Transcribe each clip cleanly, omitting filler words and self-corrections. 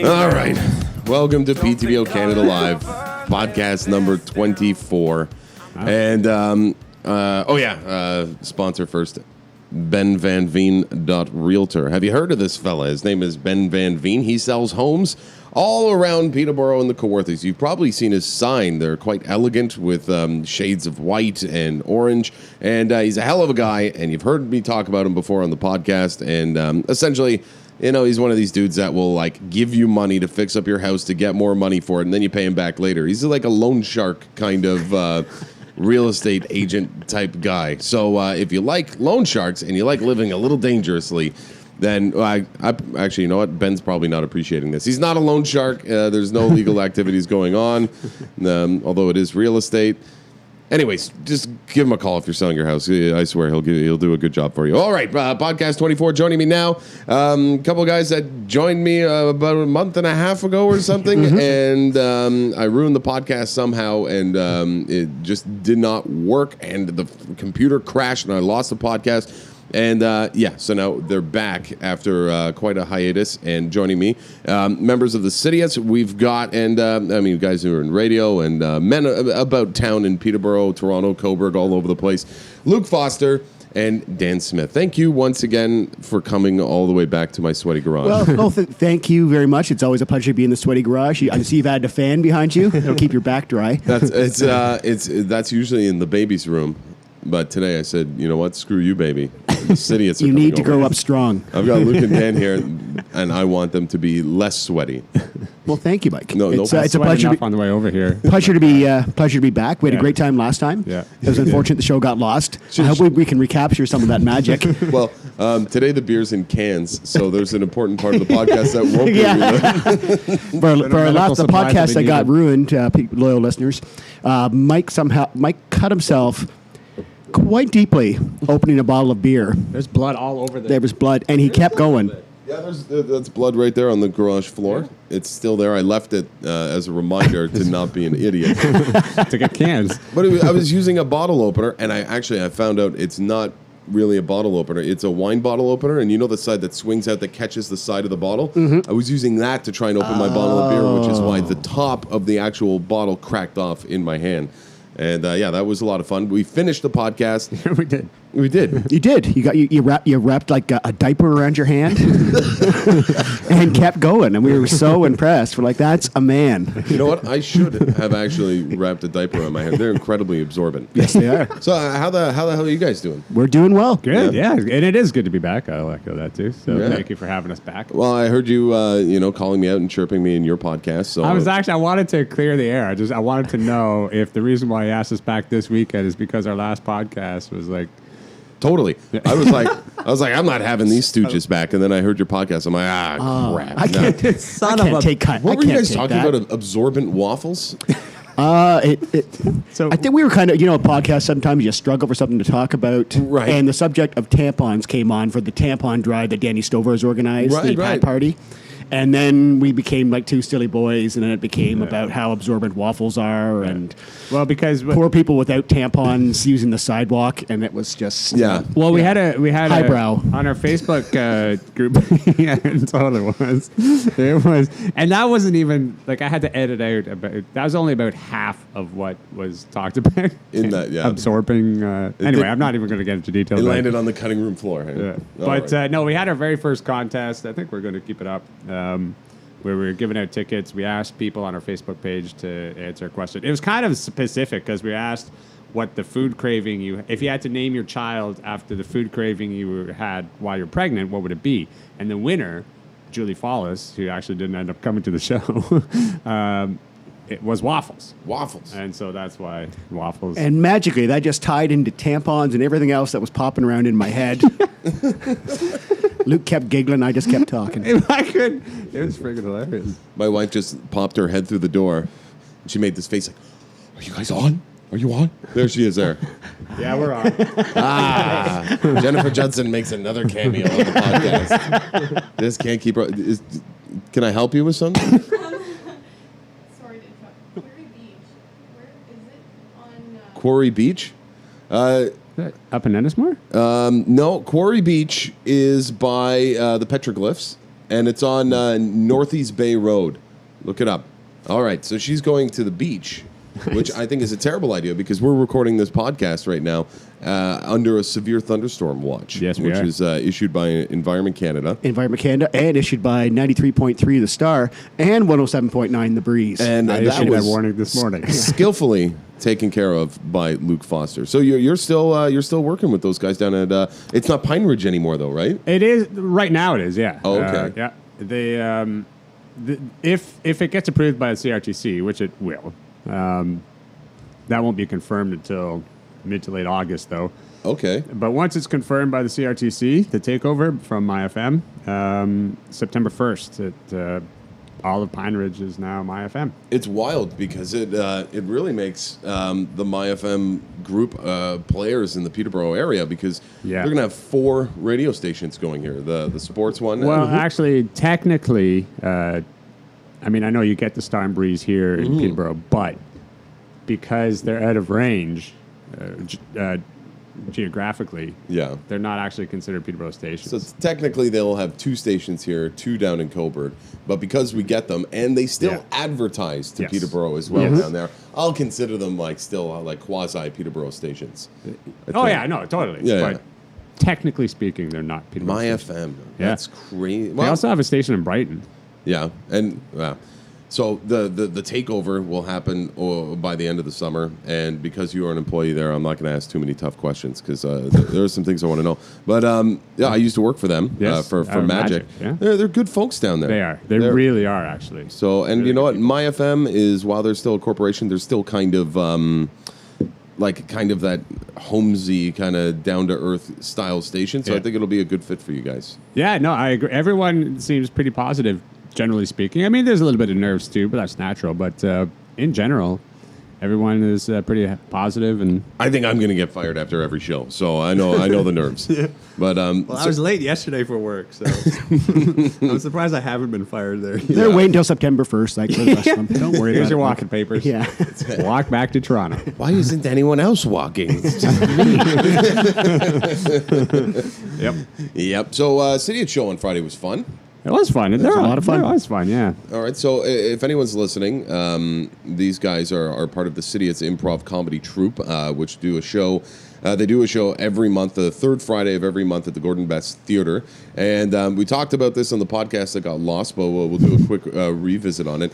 All right. Welcome to PTBOCanada Live, podcast number 24. And, sponsor first, benvanveen.realtor. Have you heard of this fella? His name is Ben Van Veen. He sells homes all around Peterborough and the Kawarthas. You've probably seen his sign. They're quite elegant with shades of white and orange. And he's a hell of a guy, and you've heard me talk about him before on the podcast. And essentially, you know, he's one of these dudes that will, like, give you money to fix up your house to get more money for it, and then you pay him back later. He's like a loan shark kind of real estate agent type guy. So if you like loan sharks and you like living a little dangerously, then I actually, you know what? Ben's probably not appreciating this. He's not a loan shark. There's no illegal activities going on, although it is real estate. Anyways, just give him a call if you're selling your house. I swear he'll do a good job for you. All right, podcast 24 joining me now. A couple of guys that joined me about a month and a half ago or something, and I ruined the podcast somehow, and it just did not work, and the computer crashed, and I lost the podcast. And, so now they're back after quite a hiatus and joining me. Members of the Cityets we've got, and, you guys who are in radio and men about town in Peterborough, Toronto, Coburg, all over the place. Luke Foster and Dan Smith. Thank you once again for coming all the way back to my sweaty garage. Well, thank you very much. It's always a pleasure to be in the sweaty garage. I see you've added a fan behind you. It'll keep your back dry. That's usually in the baby's room. But today I said, you know what? Screw you, baby. The Cityets are You need to over. grow up strong. I've got Luke and Dan here, and I want them to be less sweaty. Well, thank you, Mike. It's a pleasure on the way over here. Pleasure to be back. We had a great time last time. Yeah. It was unfortunate the show got lost. I hope we can recapture some of that magic. Well, today the beer's in cans, so there's an important part of the podcast that won't be For the podcast that got ruined, loyal listeners, Mike cut himself quite deeply opening a bottle of beer. There's blood all over There was blood, and he kept going. Yeah, that's blood right there on the garage floor. It's still there. I left it as a reminder to not be an idiot. To get cans. But I was using a bottle opener, and I found out it's not really a bottle opener. It's a wine bottle opener, and you know the side that swings out that catches the side of the bottle? Mm-hmm. I was using that to try and open my bottle of beer, which is why the top of the actual bottle cracked off in my hand. And that was a lot of fun. We finished the podcast. We did. We did. You did. You wrapped like a diaper around your hand and kept going. And we were so impressed. We're like, that's a man. You know what? I should have actually wrapped a diaper around my hand. They're incredibly absorbent. Yes, they are. So how the hell are you guys doing? We're doing well. Good, yeah. And it is good to be back. I'll echo that too. So thank you for having us back. Well, I heard you, calling me out and chirping me in your podcast. So I wanted to clear the air. I wanted to know if the reason why I asked us back this weekend is because our last podcast was like. Totally. I was like, I'm not having these stooges back. And then I heard your podcast. I'm like, crap. I can't take What were you guys talking about? Absorbent waffles? I think we were kind of, a podcast, sometimes you struggle for something to talk about. Right. And the subject of tampons came on for the tampon drive that Danny Stover has organized, the Pat Party. And then we became like two silly boys, and then it became about how absorbent waffles are, and because poor people without tampons using the sidewalk, and it was just Well, we had highbrow on our Facebook group. Yeah, it totally was. It was, and that wasn't even like I had to edit out about. That was only about half of what was talked about in that. Yeah, absorbing. Anyway, I'm not even going to get into details. It landed on the cutting room floor. Yeah. But no, we had our very first contest. I think we're going to keep it up. Where we were giving out tickets. We asked people on our Facebook page to answer a question. It was kind of specific because we asked what the food craving if you had to name your child after the food craving you had while you're pregnant, what would it be? And the winner, Julie Follis, who actually didn't end up coming to the show, it was waffles. Waffles. And so that's why waffles. And magically, that just tied into tampons and everything else that was popping around in my head. Luke kept giggling. I just kept talking. It was freaking hilarious. My wife just popped her head through the door. And she made this face like, "Are you guys on? Are you on?" There she is there. Yeah, we're on. Jennifer Judson makes another cameo on the podcast. This can't keep her. Can I help you with something? Sorry to interrupt. Quarry Beach. Where is it on? Quarry Beach? Up in Ennismore? No, Quarry Beach is by the petroglyphs. and it's on Northeast Bay Road. Look it up. All right, so she's going to the beach, which I think is a terrible idea because we're recording this podcast right now under a severe thunderstorm watch. Yes, we which are. is issued by Environment Canada. Environment Canada, and issued by 93.3 The Star and 107.9 The Breeze. And I that issued that was warning this morning. skillfully taken care of by Luke Foster. So you're still working with those guys down at it's not Pine Ridge anymore though, right? It is right now. It is, yeah. Oh, okay. Yeah. They if it gets approved by the CRTC, which it will, that won't be confirmed until mid to late August, though. Okay. But once it's confirmed by the CRTC, the takeover from MyFM, September 1st, all of Pine Ridge is now MyFM. It's wild because it really makes the MyFM group players in the Peterborough area because Yeah. they're going to have 4 radio stations going here. The sports one. Well, actually, technically, I mean, I know you get the Star and Breeze here in Peterborough, but because they're out of range geographically, yeah. they're not actually considered Peterborough stations. So technically they'll have 2 stations here, 2 down in Coburg, but because we get them and they still Yeah. advertise to Yes. Peterborough as well Yes. down there, I'll consider them still quasi Peterborough stations. Oh, yeah, no, totally. Yeah, But yeah. technically speaking, they're not Peterborough stations. MyFM. Yeah. That's crazy. They also have a station in Brighton. Yeah, and so the takeover will happen by the end of the summer, and because you are an employee there, I'm not going to ask too many tough questions because there are some things I want to know. But yeah, I used to work for them Yes, for Magic. Yeah. They're good folks down there. They are. They really are, actually. So, and Really you know what? good MyFM is, while they're still a corporation, they're still kind of that homesy, kind of down to earth style station. So Yeah. I think it'll be a good fit for you guys. Yeah, no, I agree. Everyone seems pretty positive, generally speaking. I mean, there's a little bit of nerves too, but that's natural. But in general, everyone is pretty positive, and I think I'm going to get fired after every show, so I know the nerves. But Well, so- I was late yesterday for work, so I'm surprised I haven't been fired there. They're waiting until September 1st, like the rest of them. Don't worry here's about your it. walking papers. Yeah. Walk back to Toronto. why isn't anyone else walking? It's just me. Yep. Yep. So City at Show on Friday was fun. It was fun. It was a lot of fun. It was fun, yeah. All right. So if anyone's listening, these guys are part of the City. It's Improv comedy troupe, which do a show. They do a show every month, the third Friday of every month at the Gordon Best Theatre. And we talked about this on the podcast that got lost, but we'll do a quick revisit on it.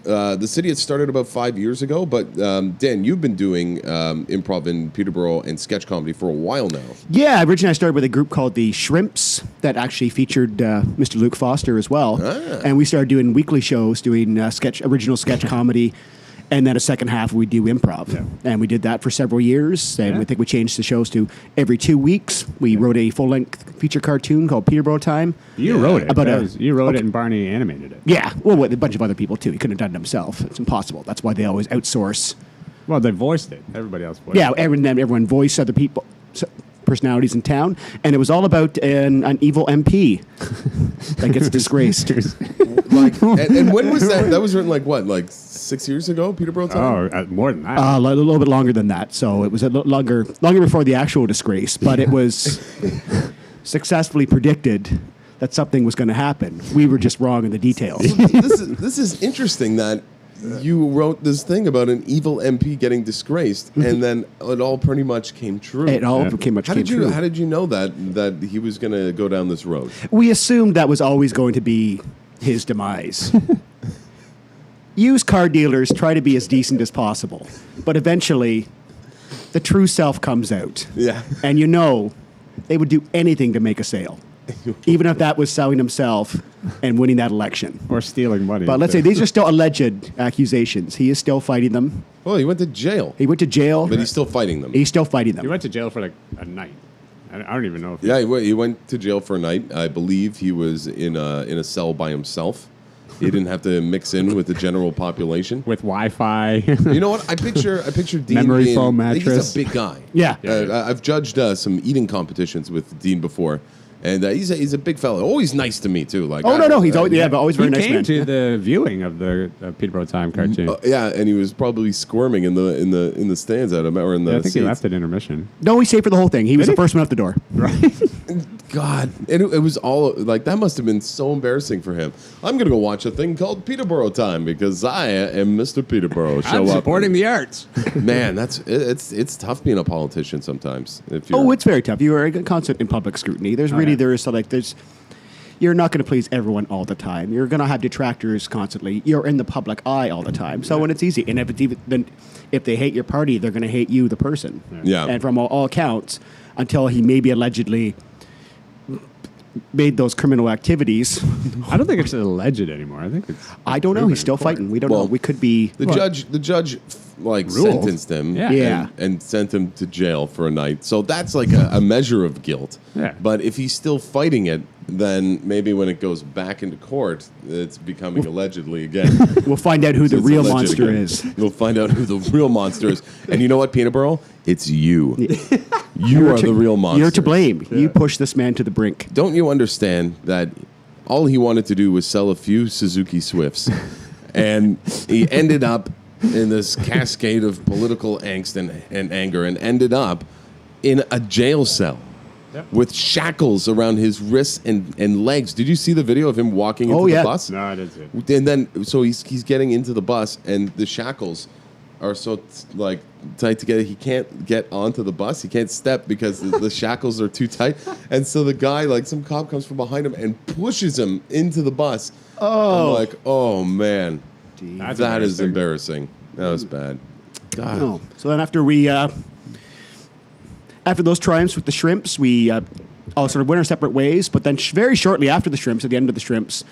The City had started about 5 years ago, but Dan, you've been doing improv in Peterborough and sketch comedy for a while now. Yeah, originally I started with a group called the Shrimps that actually featured Mr. Luke Foster as well. Ah. And we started doing weekly shows, doing original sketch comedy, and then a second half we do improv. Yeah. And we did that for several years, and Yeah. we think we changed the shows to every 2 weeks. We wrote a full-length feature cartoon called Peterborough Time. You wrote it. About You wrote it and Barney animated it. Yeah, well, with a bunch of other people too. He couldn't have done it himself. It's impossible. That's why they always outsource. Well, they voiced it. Everybody else voiced Yeah, it. everyone voiced other people, personalities in town, and it was all about an evil MP that gets disgraced. And when was that? That was written like 6 years ago, Peterborough Time? Oh, more than that. A little bit longer than that, so it was longer before the actual disgrace, but it was successfully predicted that something was going to happen. We were just wrong in the details. This is interesting that you wrote this thing about an evil MP getting disgraced, and then it all pretty much came true. It all Yeah. came How true. did you know that he was going to go down this road? We assumed that was always going to be his demise. Used car dealers try to be as decent as possible, but eventually the true self comes out. Yeah. And they would do anything to make a sale, even if that was selling himself and winning that election. Or stealing money. But let's say these are still alleged accusations. He is still fighting them. Well, he went to jail, He went to jail. but he's still fighting them. He's still fighting He them. went to jail for like a night. I don't even know if Yeah, he went to jail for a night. I believe he was in a cell by himself. He didn't have to mix in with the general population. with Wi-Fi. You know what? I picture Dean Memory being, foam He's mattress. a big guy. Yeah. I've judged some eating competitions with Dean before, and he's a big fellow. Always nice to me too. Like, Oh, no, he's always, but always he very nice came man. to the viewing of the Peterborough Time cartoon. yeah, and he was probably squirming in the stands at him or in the I think he seats. left at intermission. No, he stayed for the whole thing. He was the first one out the door. Right? God, it was all like that. Must have been so embarrassing for him. I'm gonna go watch a thing called Peterborough Time because I am Mr. Peterborough. I'm supporting the arts. Man, it's tough being a politician sometimes. It's very tough. You are constant in public scrutiny. You're not going to please everyone all the time. You're going to have detractors constantly. You're in the public eye all the time. So when it's easy, and if they hate your party, they're going to hate you, the person. Yeah. And from all accounts, until he maybe allegedly made those criminal activities. I don't think it's alleged anymore. I think it's. I don't know. He's still fighting. We don't know. We could be. The judge sentenced him. Yeah. And sent him to jail for a night. So that's like a measure of guilt. Yeah. But if he's still fighting it, then maybe when it goes back into court, it's becoming allegedly again. We'll find out who the It's real alleged monster again. is. We'll find out who the real monster is. And you know what, Peterborough? It's you. You are the real monster. You're to blame. You pushed this man to the brink. Don't you understand that all he wanted to do was sell a few Suzuki Swifts, and he ended up in this cascade of political angst and anger, and ended up in a jail cell with shackles around his wrists and legs. Did you see the video of him walking into the bus? No, I didn't see it. And then, so he's getting into the bus, and the shackles are so tight together he can't get onto the bus. He can't step because the shackles are too tight. And so the guy, some cop comes from behind him and pushes him into the bus. Oh, I'm like, oh man, that is embarrassing. That was bad. God. No. So then after those triumphs with the Shrimps, we all sort of went our separate ways. But then very shortly after the Shrimps, at the end of the Shrimps,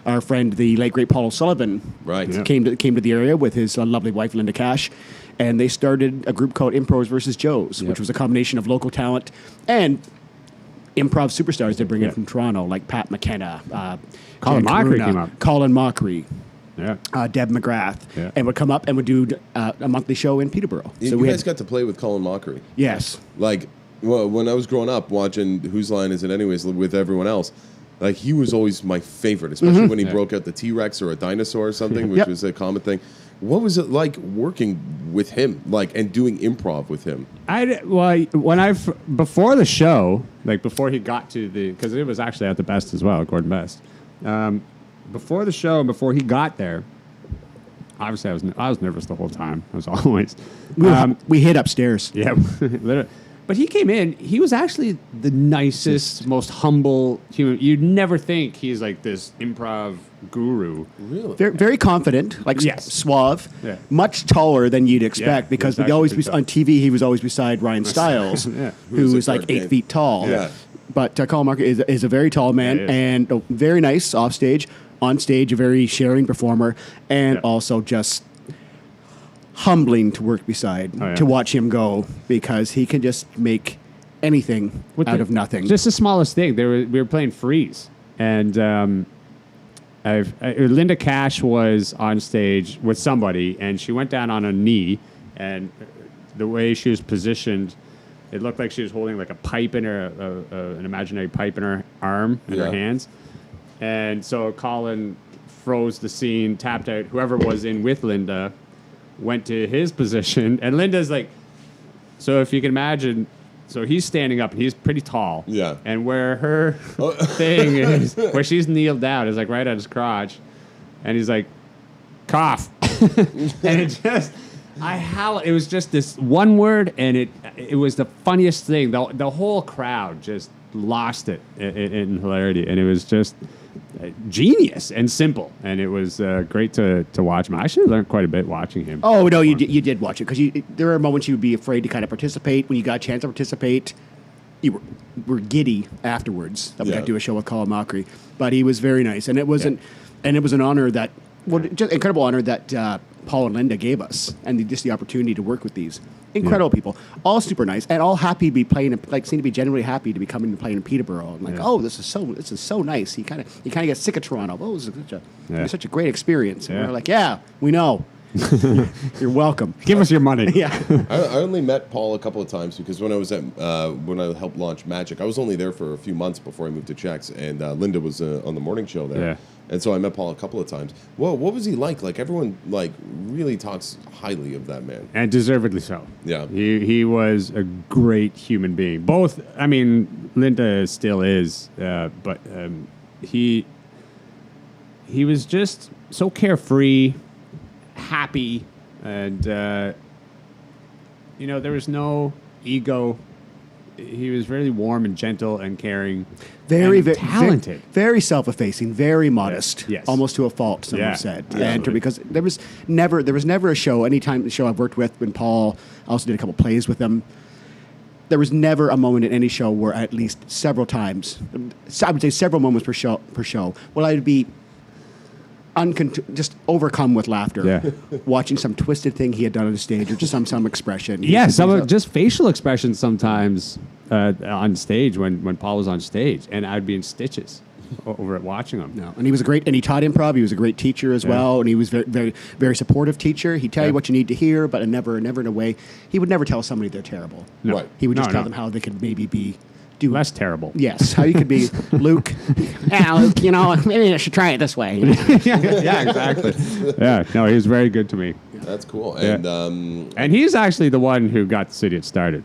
our friend, the late great Paul O'Sullivan, came to the area with his lovely wife Linda Cash, and they started a group called Improvs versus Joes, which was a combination of local talent and improv superstars they bring in from Toronto, like Pat McKenna, Colin Jan Mockery Karuna, came up. Colin Mockery. Yeah. Deb McGrath, Yeah. and would come up and would do a monthly show in Peterborough. You guys got to play with Colin Mockery. Yes. When I was growing up watching Whose Line Is It Anyways with everyone else, he was always my favorite, especially when he broke out the T-Rex or a dinosaur or something, which was a common thing. What was it like working with him, and doing improv with him? Before the show, before he got to because it was actually at the Best as well, Gordon Best. Before the show and before he got there, obviously I was nervous the whole time. I was always. We hid upstairs. Yeah, literally. But he came in. He was actually the nicest, most humble human. You'd never think he's this improv guru. Really? Very, very confident, suave, much taller than you'd expect because we'd always be on TV. He was always beside Ryan Stiles, who was 8 feet tall. Yeah. But Colin Marker is a very tall man and very nice off stage. On stage, a very sharing performer, and also just humbling to work beside, to watch him go, because he can just make anything out of nothing. Just the smallest thing. We were playing Freeze, and Linda Cash was on stage with somebody, and she went down on a knee, and the way she was positioned, it looked like she was holding a pipe in her, an imaginary pipe in her arm and her hands. And so Colin froze the scene, tapped out. Whoever was in with Linda went to his position. And Linda's so if you can imagine, so he's standing up and he's pretty tall. Yeah. And where her thing is, where she's kneeled down, is right at his crotch. And he's cough. And it just, it was just this one word, and it was the funniest thing. The whole crowd just lost it in hilarity. And it was just genius and simple, and it was great to watch him. I actually learned quite a bit watching him. Oh no, you did watch it because there are moments you would be afraid to kind of participate. When you got a chance to participate, you were giddy afterwards that we got to do a show with Colin Mockery. But he was very nice, and it was an honor that just incredible honor that Paul and Linda gave us, and just the opportunity to work with these incredible people, all super nice, and all happy to be playing. Seem to be genuinely happy to be coming and playing in Peterborough. And oh, this is so nice. He kind of gets sick of Toronto. Oh, this is such a great experience. And we're we know. You're welcome. Give us your money. Yeah. I only met Paul a couple of times because when I was when I helped launch Magic, I was only there for a few months before I moved to Czechs, and Linda was on the morning show there. Yeah. And so I met Paul a couple of times. Well, what was he like? Like everyone really talks highly of that man. And deservedly so. Yeah. He was a great human being. Both, I mean, Linda still is, but he was just so carefree, happy, and there was no ego. He was really warm and gentle and caring, Very talented. Very self-effacing, very modest, Yes. almost to a fault. Some have said, absolutely. and because there was never a show. Anytime the show I've worked with, when Paul, I also did a couple plays with him. There was never a moment in any show where at least several times, I would say several moments per show, where I'd be just overcome with laughter, watching some twisted thing he had done on the stage, or just some expression. Yeah, just facial expressions sometimes on stage when Paul was on stage, and I'd be in stitches over at watching him. No, and he was and he taught improv. He was a great teacher as well, and he was very, very, very supportive teacher. He'd tell you what you need to hear, but never in a way. He would never tell somebody they're terrible. No. Right. He would just tell them how they could maybe do Less terrible. Yes, how you could be Luke. Yeah, Luke. Maybe I should try it this way. yeah, exactly. Yeah, no, he was very good to me. That's cool. Yeah. And he's actually the one who got the city started,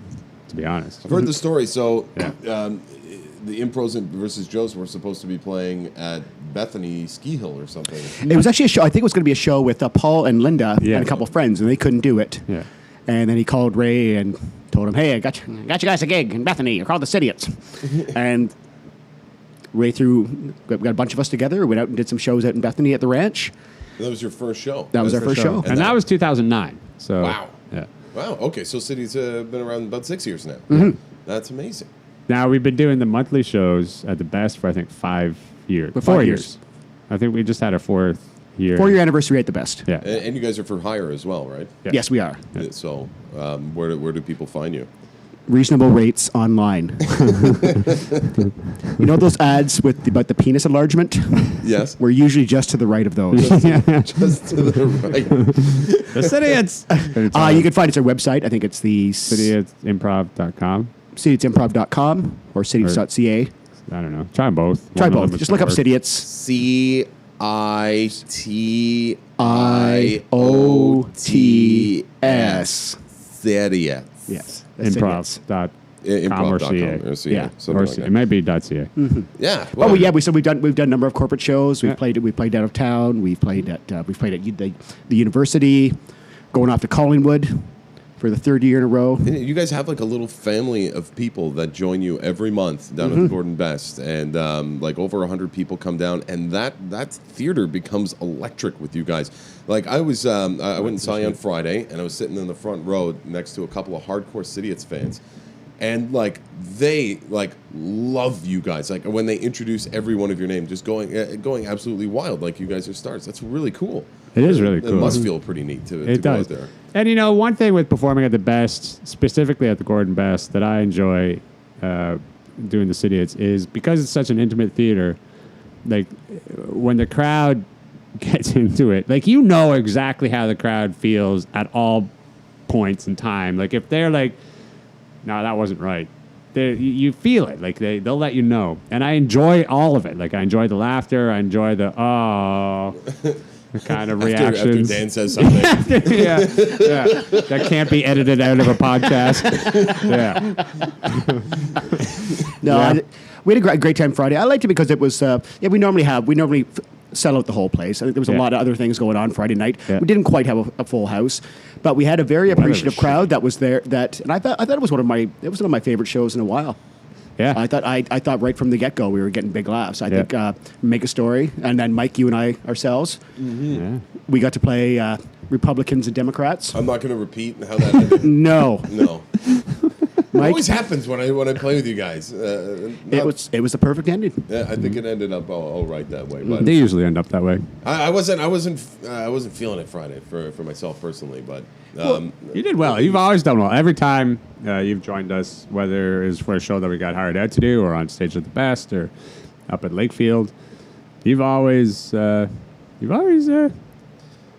to be honest. I've heard the story. So the Impros versus Joes were supposed to be playing at Bethany Ski Hill or something. It was actually a show. I think it was going to be a show with Paul and Linda and a couple friends, and they couldn't do it. Yeah. And then he called Ray and told him, "Hey, I got you guys a gig in Bethany. You're called the Sidiots." And Ray got a bunch of us together, went out and did some shows out in Bethany at the ranch. That was your first show. That was our first show. And that was 2009. So Wow. Yeah. Wow. Okay. So City's been around about 6 years now. Mm-hmm. That's amazing. Now we've been doing the monthly shows at the best for I think 5 years. For 4 5 years. years. I think we just had our 4th year. 4-year anniversary at the best. Yeah. And you guys are for hire as well, right? Yeah. Yes, we are. So where do people find you? Reasonable rates online. You know those ads about the penis enlargement? Yes. We're usually just to the right of those. Just to the right. The Sidiots. You can find it on our website. I think it's the Cityimprov.com. cityimprov.com or cities.ca. I don't know. Try them both. Try One of them both. is Just look up gonna work. Sidiots. CITIOTS. Sidiots. Yes. that's Sidiots. Improv.com or CA. Improv.com or CA. Yeah. Something Or like CA. that. It might be .ca. Yeah. Oh well, yeah. We've done a number of corporate shows. We've Yeah. played out of town. We've played at the university, going off to Collingwood for the 3rd year in a row. And you guys have like a little family of people that join you every month down at the Gordon Best, and like over 100 people come down, and that theater becomes electric with you guys. Like I was, I went and saw you on Friday, and I was sitting in the front row next to a couple of hardcore Sidiots fans, and like they love you guys. Like when they introduce every one of your name, just going absolutely wild. Like you guys are stars. That's really cool. It is really It cool. must feel pretty neat to It go out does. there. And one thing with performing at the Best, specifically at the Gordon Best, that I enjoy doing the Sidiots is because it's such an intimate theater. Like when the crowd gets into it, like exactly how the crowd feels at all points in time. Like if they're like, "No, that wasn't right," you feel it. Like they'll let you know, and I enjoy all of it. Like I enjoy the laughter, I enjoy the kind of reactions. After Dan says something. yeah, that can't be edited out of a podcast. Yeah. We had a great time Friday. I liked it because it was. We normally sell out the whole place. I think there was a lot of other things going on Friday night. Yeah. We didn't quite have a full house, but we had a very appreciative crowd that was there. And I thought it was one of my favorite shows in a while. Yeah. I thought right from the get go we were getting big laughs. I think Make a Story, and then Mike, you and I ourselves, Yeah. we got to play Republicans and Democrats. I'm not going to repeat how that ended. No, No. It Mike, always happens when I play with you guys. it was the perfect ending. Yeah, I think it ended up all right that way. But They usually end up that way. I wasn't feeling it Friday for myself personally. But You did well. You've always done well. Every time you've joined us, whether it was for a show that we got hired out to do, or on stage at the Best, or up at Lakefield, you've always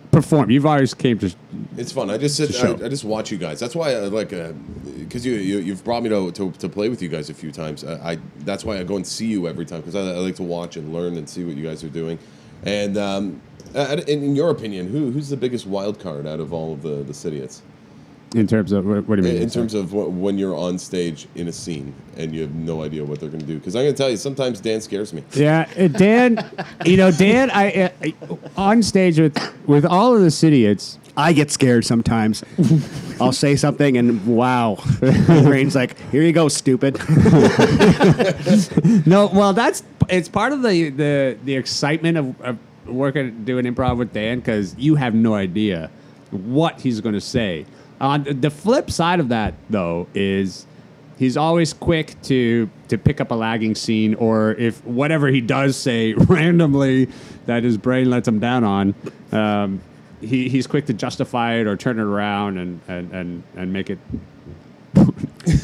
Put perform. You've always came to. It's fun. I just sit. show. I just watch you guys. That's why I like, because you've brought me to play with you guys a few times. That's why I go and see you every time, because I like to watch and learn and see what you guys are doing. And in your opinion, who's the biggest wild card out of all of the Cityots? In terms of what do you mean? In terms of when you're on stage in a scene and you have no idea what they're going to do. Because I'm going to tell you, sometimes Dan scares me. Yeah, Dan. Dan. I on stage with all of the Cityots. I get scared sometimes. I'll say something and wow, my brain's like, "Here you go, stupid." No, well, it's part of the excitement of doing improv with Dan, because you have no idea what he's going to say. On the flip side of that, though, is he's always quick to pick up a lagging scene, or if whatever he does say randomly that his brain lets him down on, he's quick to justify it or turn it around and make it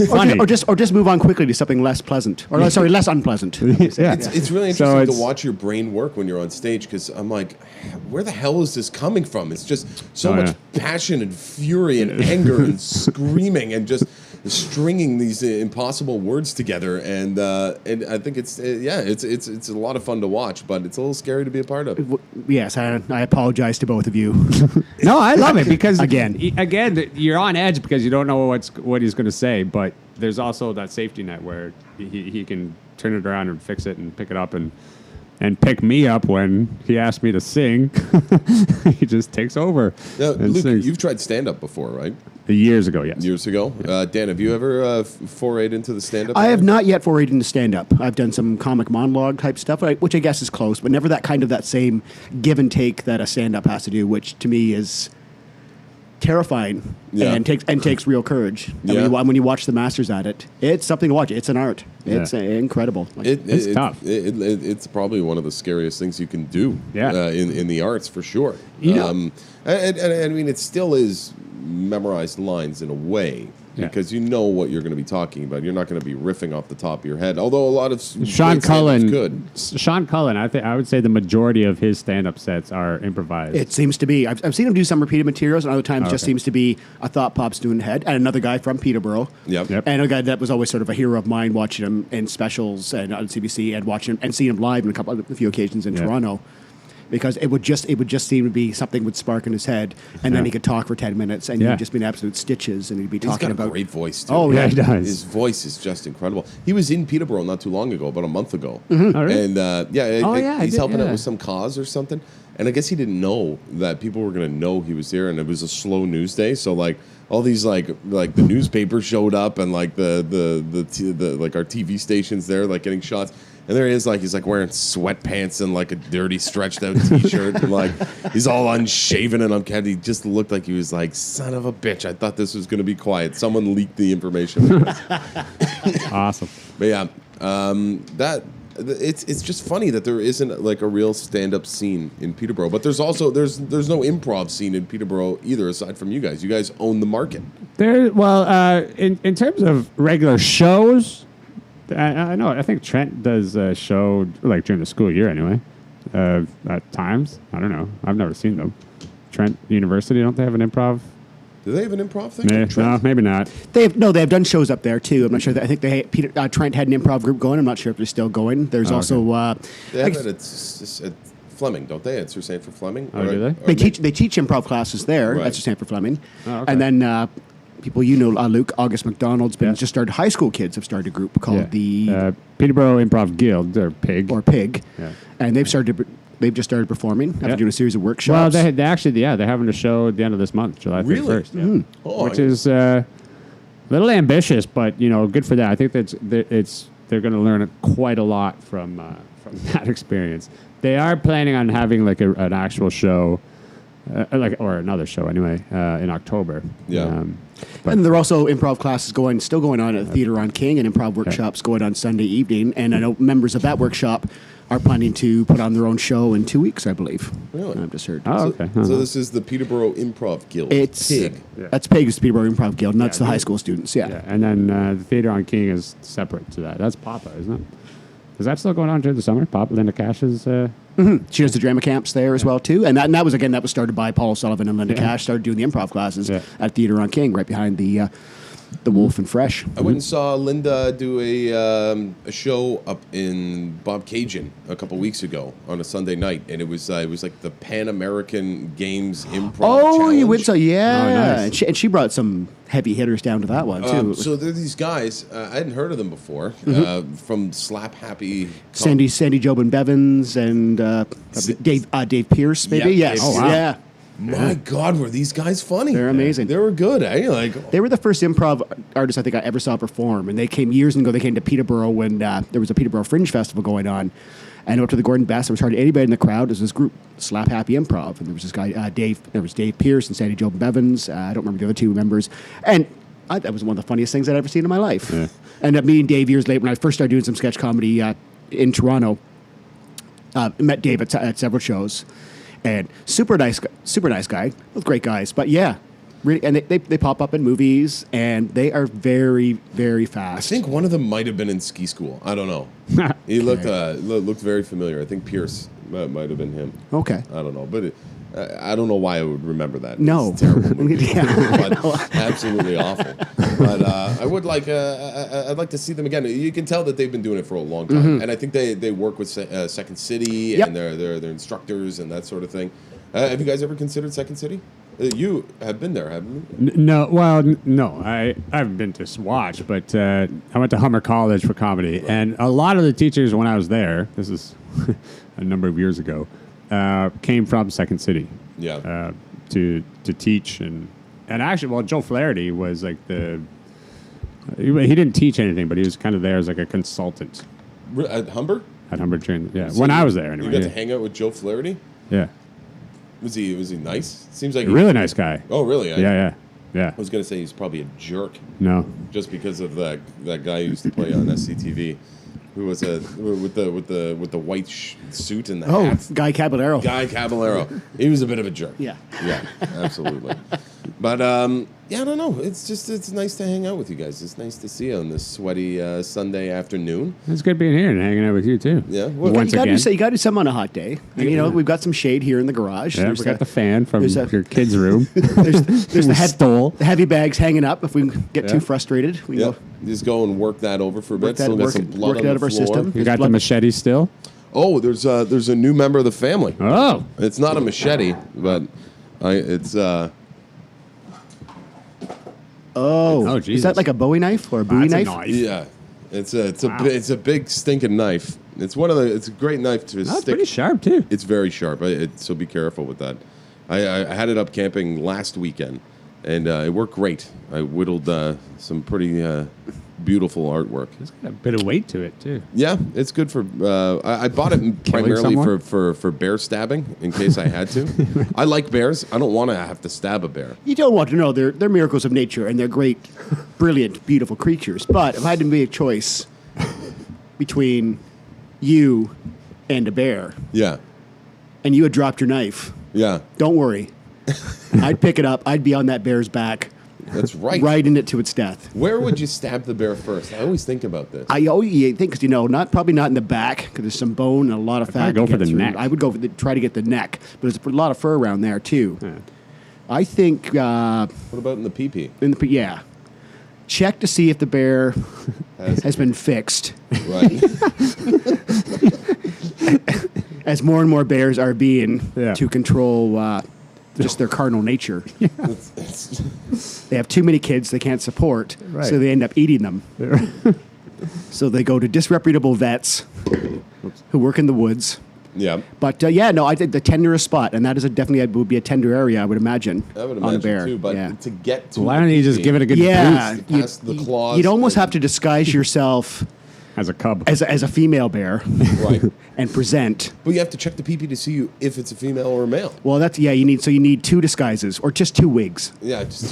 funny. or just move on quickly to something less pleasant, or less unpleasant. Yeah. It's really interesting to watch your brain work when you're on stage, because I'm like, where the hell is this coming from? It's just so much passion and fury and anger and screaming and just stringing these impossible words together. And I think it's a lot of fun to watch, but it's a little scary to be a part of. Yes, I apologize to both of you. No, I love it because Again, you're on edge because you don't know what he's going to say, but there's also that safety net where he can turn it around and fix it and pick it up and pick me up when he asks me to sing. He just takes over. Now, and Luke, sings. you've tried stand-up before, right? Years ago, yes. Years ago. Dan, have you ever forayed into the stand-up? I have not yet forayed into stand-up. I've done some comic monologue type stuff, which I guess is close, but never that same give and take that a stand-up has to do, which to me is terrifying and takes real courage. And when you watch the masters at it, it's something to watch. It's an art. It's incredible. It's tough. It's probably one of the scariest things you can do in the arts, for sure. Yeah. And I mean, it still is memorized lines in a way, because you know what you're going to be talking about. You're not going to be riffing off the top of your head, although a lot of Sean Cullen could. Sean Cullen, I would say the majority of his stand-up sets are improvised. It seems to be. I've seen him do some repeated materials, and other times just seems to be a thought pops into his head. And another guy from Peterborough, Yep. and a guy that was always sort of a hero of mine, watching him in specials and on CBC, and watching him and seeing him live on a few occasions in Toronto. Because it would just seem to be something would spark in his head, and then he could talk for 10 minutes, and he'd just be in absolute stitches, and he'd be talking He's got about a great voice, too. Oh, yeah, he does. His voice is just incredible. He was in Peterborough not too long ago, about a month ago. Oh, really? And he's helping out with some cause or something. And I guess he didn't know that people were going to know he was there, and it was a slow news day. So like all these like the newspapers showed up, and like the like our TV stations there, like getting shots. And there he is, he's wearing sweatpants and like a dirty stretched out T-shirt, and like he's all unshaven and unkempt. He just looked like he was like, son of a bitch. I thought this was going to be quiet. Someone leaked the information. Awesome. But yeah, it's just funny that there isn't like a real stand-up scene in Peterborough. But there's also there's no improv scene in Peterborough either, aside from you guys. You guys own the market. In terms of regular shows. I know. I think Trent does a show like during the school year anyway. At times, I don't know. I've never seen them. Trent University, don't they have an improv? Do they have an improv thing? No, maybe not. They've done shows up there too. I'm not sure. I think Trent had an improv group going. I'm not sure if they're still going. There's also they have it at Fleming, don't they? At Sir Sanford Fleming. Oh, do they? They teach improv classes there at Sir Sanford Fleming, okay. and then. People Luke, August McDonald's just started. High school kids have started a group called the Peterborough Improv Guild, or PIG. And they've just started performing after doing a series of workshops. Well, they're having a show at the end of this month, July 31st. Really? Yeah. Which is a little ambitious, but good for that. I think they're going to learn quite a lot from that experience. They are planning on having like an actual show. Or another show anyway in October. Yeah. And there are also improv classes still going on at the Theatre on King, and improv workshops going on Sunday evening. And I know members of that workshop are planning to put on their own show in 2 weeks, I believe. Really? I've just heard. Oh, okay. So this is the Peterborough Improv Guild. It's PIG. That's PIG, is the Peterborough Improv Guild, and that's the high school students. Yeah. And then the Theatre on King is separate to that. That's Papa, isn't it? Is that still going on during the summer? Linda Cash's. She does the drama camps there as well too, and that was started by Paul Sullivan and Linda Cash. Started doing the improv classes at Theatre on King, right behind the Wolf and Fresh. I went and saw Linda do a show up in Bob Cajun a couple weeks ago on a Sunday night, and it was like the Pan American Games improv. Oh, challenge. you went so nice. and she brought some heavy hitters down to that one too. So there are these guys. I hadn't heard of them before. From Slap Happy. Sandy Jobin Bevins and Dave Pierce, maybe. Yeah, Yes. Dave Oh, Pierce. yeah. My God, were these guys funny? They're amazing. They were good. Like They were the first improv artists I think I ever saw perform, and they came years ago. They came to Peterborough when there was a Peterborough Fringe Festival going on, and up to the Gordon Best. There was hardly anybody in the crowd. There was this group, Slap Happy Improv, and there was this guy Dave. There was Dave Pierce and Sandy Jobin Bevins. I don't remember the other two members, and that was one of the funniest things I'd ever seen in my life. Yeah. And me and Dave years later, when I first started doing some sketch comedy in Toronto, met Dave at several shows. And super nice guy, both great guys. But yeah, really, and they pop up in movies, and they are very, very I fast. think one of them might have been in ski school. I don't know. He looked very familiar. I think Pierce might have been him. Okay. I don't know, but I don't know why I would remember that. No. It's a terrible movie. Yeah. But absolutely awful. But I would like. I'd like to see them again. You can tell that they've been doing it for a long time, and I think they work with Second City Yep. and they're instructors and that sort of thing. Have you guys ever considered Second City? You have been there, haven't you? No. I haven't been to Swatch, but I went to Hummer College for comedy, and a lot of the teachers when I was there, this is a number of years ago, came from Second City. Yeah. To teach and actually, well, Joe Flaherty was like he didn't teach anything, but he was kind of there as like a consultant At Humber? at Humber Train. Yeah, So when I was there anyway. You got Yeah. to hang out with Joe Flaherty? Yeah. Was he nice? Seems like Really nice guy. Oh, really? Yeah. I was gonna say he's probably a jerk, No. just because of that guy who used to play on SCTV, who was with the white suit and the hat. Guy Caballero. Guy Caballero. He was a bit of a jerk. Yeah. Yeah, absolutely. But yeah, I don't know. It's nice to hang out with you guys. It's nice to see you on this sweaty Sunday afternoon. It's good being here and hanging out with you too. Yeah. Well, Once You got again. to do something on a hot day. And, we've got some shade here in the garage. Yeah, we got the fan from there's your kid's room. there's We stole. the heavy bags hanging up. If we get Yeah. too frustrated, we Yeah. go Just go and work that over for a bit. Work that- Still got work some it- blood work on it out the of our floor. system. You There's got the blood- machete still? Oh, there's a new member of the family. Oh. It's not a machete, but it's Oh, Is Jesus. that like a Bowie knife or a Bowie That's a knife? knife. yeah, Wow. it's a big stinking knife. It's a great knife to That's stick. pretty sharp too. It's very sharp. So be careful with that. I had it up camping last weekend, and it worked great. I whittled some pretty beautiful artwork. It's got a bit of weight to it too. Yeah, it's good for. I bought it primarily someone? for bear stabbing in case I had to. I like bears. I don't want to have to stab a bear. You don't want to know. They're miracles of nature, and they're great, brilliant, beautiful creatures. But if I had to make a choice between you and a bear, Yeah, and you had dropped your knife, yeah, don't worry. I'd pick it up. I'd be on that bear's back, that's right. riding it to its death. Where would you stab the bear first? I always think about this. I always think, probably not in the back, because there's some bone and a lot of fat. probably go to for get the through. neck. I would try to get the neck, but there's a lot of fur around there too. Yeah. I think, What about in the pee-pee? check to see if the bear has been fixed, Right. as more and more bears are being Yeah. to control just their carnal nature. They have too many kids they can't support, Right. so they end up eating them. So they go to disreputable vets who work in the woods. Yeah. But I think the tenderest spot, and that is definitely would be a tender area, I would imagine, I would on imagine a bear. too, but yeah. to get to Why the don't you just pee-pee, give it a good Yeah, boost past the claws you'd almost and- have to disguise yourself as a cub? as a female bear Right. and present. But you have to check the pee-pee to see if it's a female or a male. Well, you need two disguises or just two wigs. Yeah, just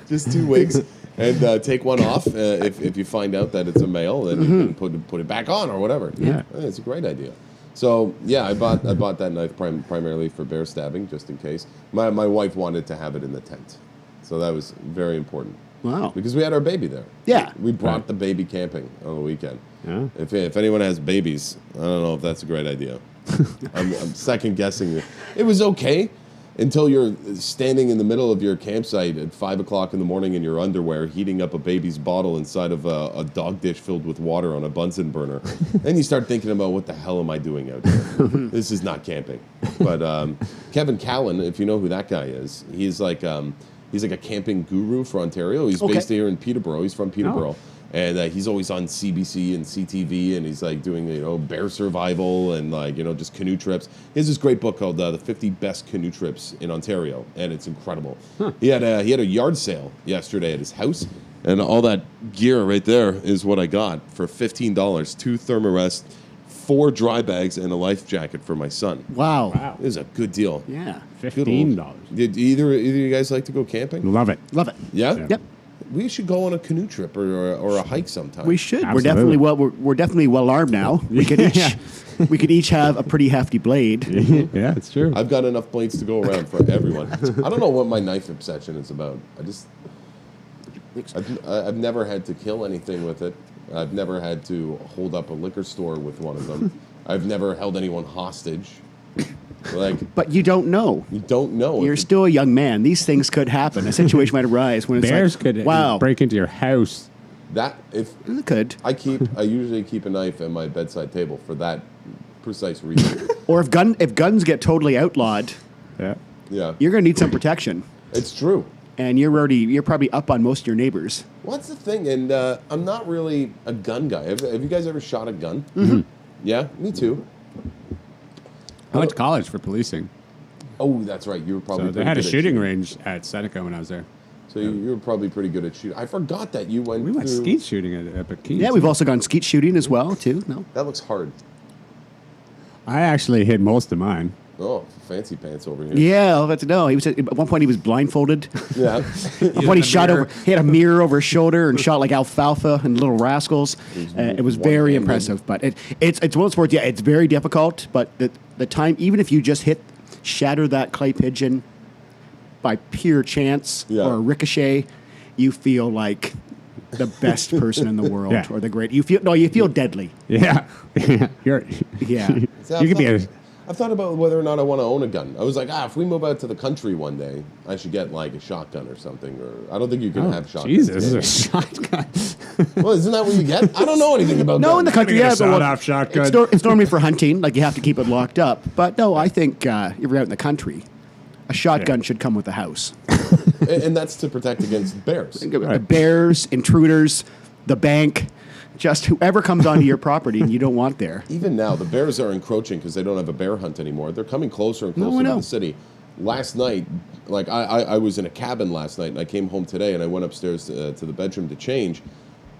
just two wigs, and take one off. If you find out that it's a male, then you can put it back on or whatever. Yeah. It's a great idea. So yeah, I bought that knife primarily for bear stabbing, just in case. My wife wanted to have it in the tent, so that was very important. Wow. Because we had our baby there. Yeah. We brought the baby camping on the weekend. Yeah. If anyone has babies, I don't know if that's a great idea. I'm second guessing it. It was okay until you're standing in the middle of your campsite at 5 o'clock in the morning in your underwear, heating up a baby's bottle inside of a dog dish filled with water on a Bunsen burner. Then you start thinking about, what the hell am I doing out here? This is not camping. But Kevin Callan, if you know who that guy is, he's like a camping guru for Ontario. He's based here in Peterborough. He's from Peterborough. Oh. And he's always on CBC and CTV, and he's like doing bear survival and just canoe trips. He has this great book called the 50 Best Canoe Trips in Ontario, and it's incredible. Huh. He had a yard sale yesterday at his house, and all that gear right there is what I got for $15. 2 Thermarest, 4 dry bags, and a life jacket for my son. Wow. It was a good deal. Yeah. $15. Did either of you guys like to go camping? Love it. Love it. Yeah? Yep. We should go on a canoe trip or a hike sometime. We should. Absolutely. We're definitely well armed now. We could each have a pretty hefty blade. Yeah, it's true. I've got enough blades to go around for everyone. I don't know what my knife obsession is about. I've never had to kill anything with it. I've never had to hold up a liquor store with one of them. I've never held anyone hostage. But you don't know. You don't know. You're still a young man. These things could happen. A situation might arise when Bears it's like, could break into your house. It could. I usually keep a knife at my bedside table for that precise reason. Or if guns get totally outlawed, Yeah. Yeah, you're going to need some protection. it's true. And you're probably up on most of your neighbors. What's the thing? And I'm not really a gun guy. Have you guys ever shot a gun? Mm-hmm. Yeah, me too. I went to college for policing. Oh, that's right. You were probably So they pretty had a good at shooting range at Seneca when I was there. So you were probably pretty good at shooting. I forgot that you went. We went through- skeet shooting at Bikini. Yeah, we've also gone skeet shooting as well, too. No? That looks hard. I actually hid most of mine. Oh, fancy pants over here. Yeah, I'll have to know. At one point he was blindfolded. Yeah. At one point he shot over. He had a mirror over his shoulder and shot like Alfalfa and Little Rascals. It was very one-handed. impressive. But it's one of those sports. Yeah, it's very difficult. But the time, even if you just shatter that clay pigeon by pure chance or a ricochet, you feel like the best person in the world or the great. You feel deadly. Yeah. You're, Yeah. See, you could be a... I've thought about whether or not I want to own a gun. I was like, if we move out to the country one day, I should get like a shotgun or something. Or I don't think you can have shotguns. Jesus, this is a shotgun. Well, isn't that what you get? I don't know anything about No, in the guns. country, Get a yeah. sawed-off shotgun. It's normally for hunting. Like you have to keep it locked up. But no, I think if you're out in the country, a shotgun should come with the house. And that's to protect against bears. Bears, intruders, the bank, just whoever comes onto your property and you don't want there. Even now, the bears are encroaching because they don't have a bear hunt anymore. They're coming closer and closer to the city. Last night, I was in a cabin last night, and I came home today, and I went upstairs to the bedroom to change,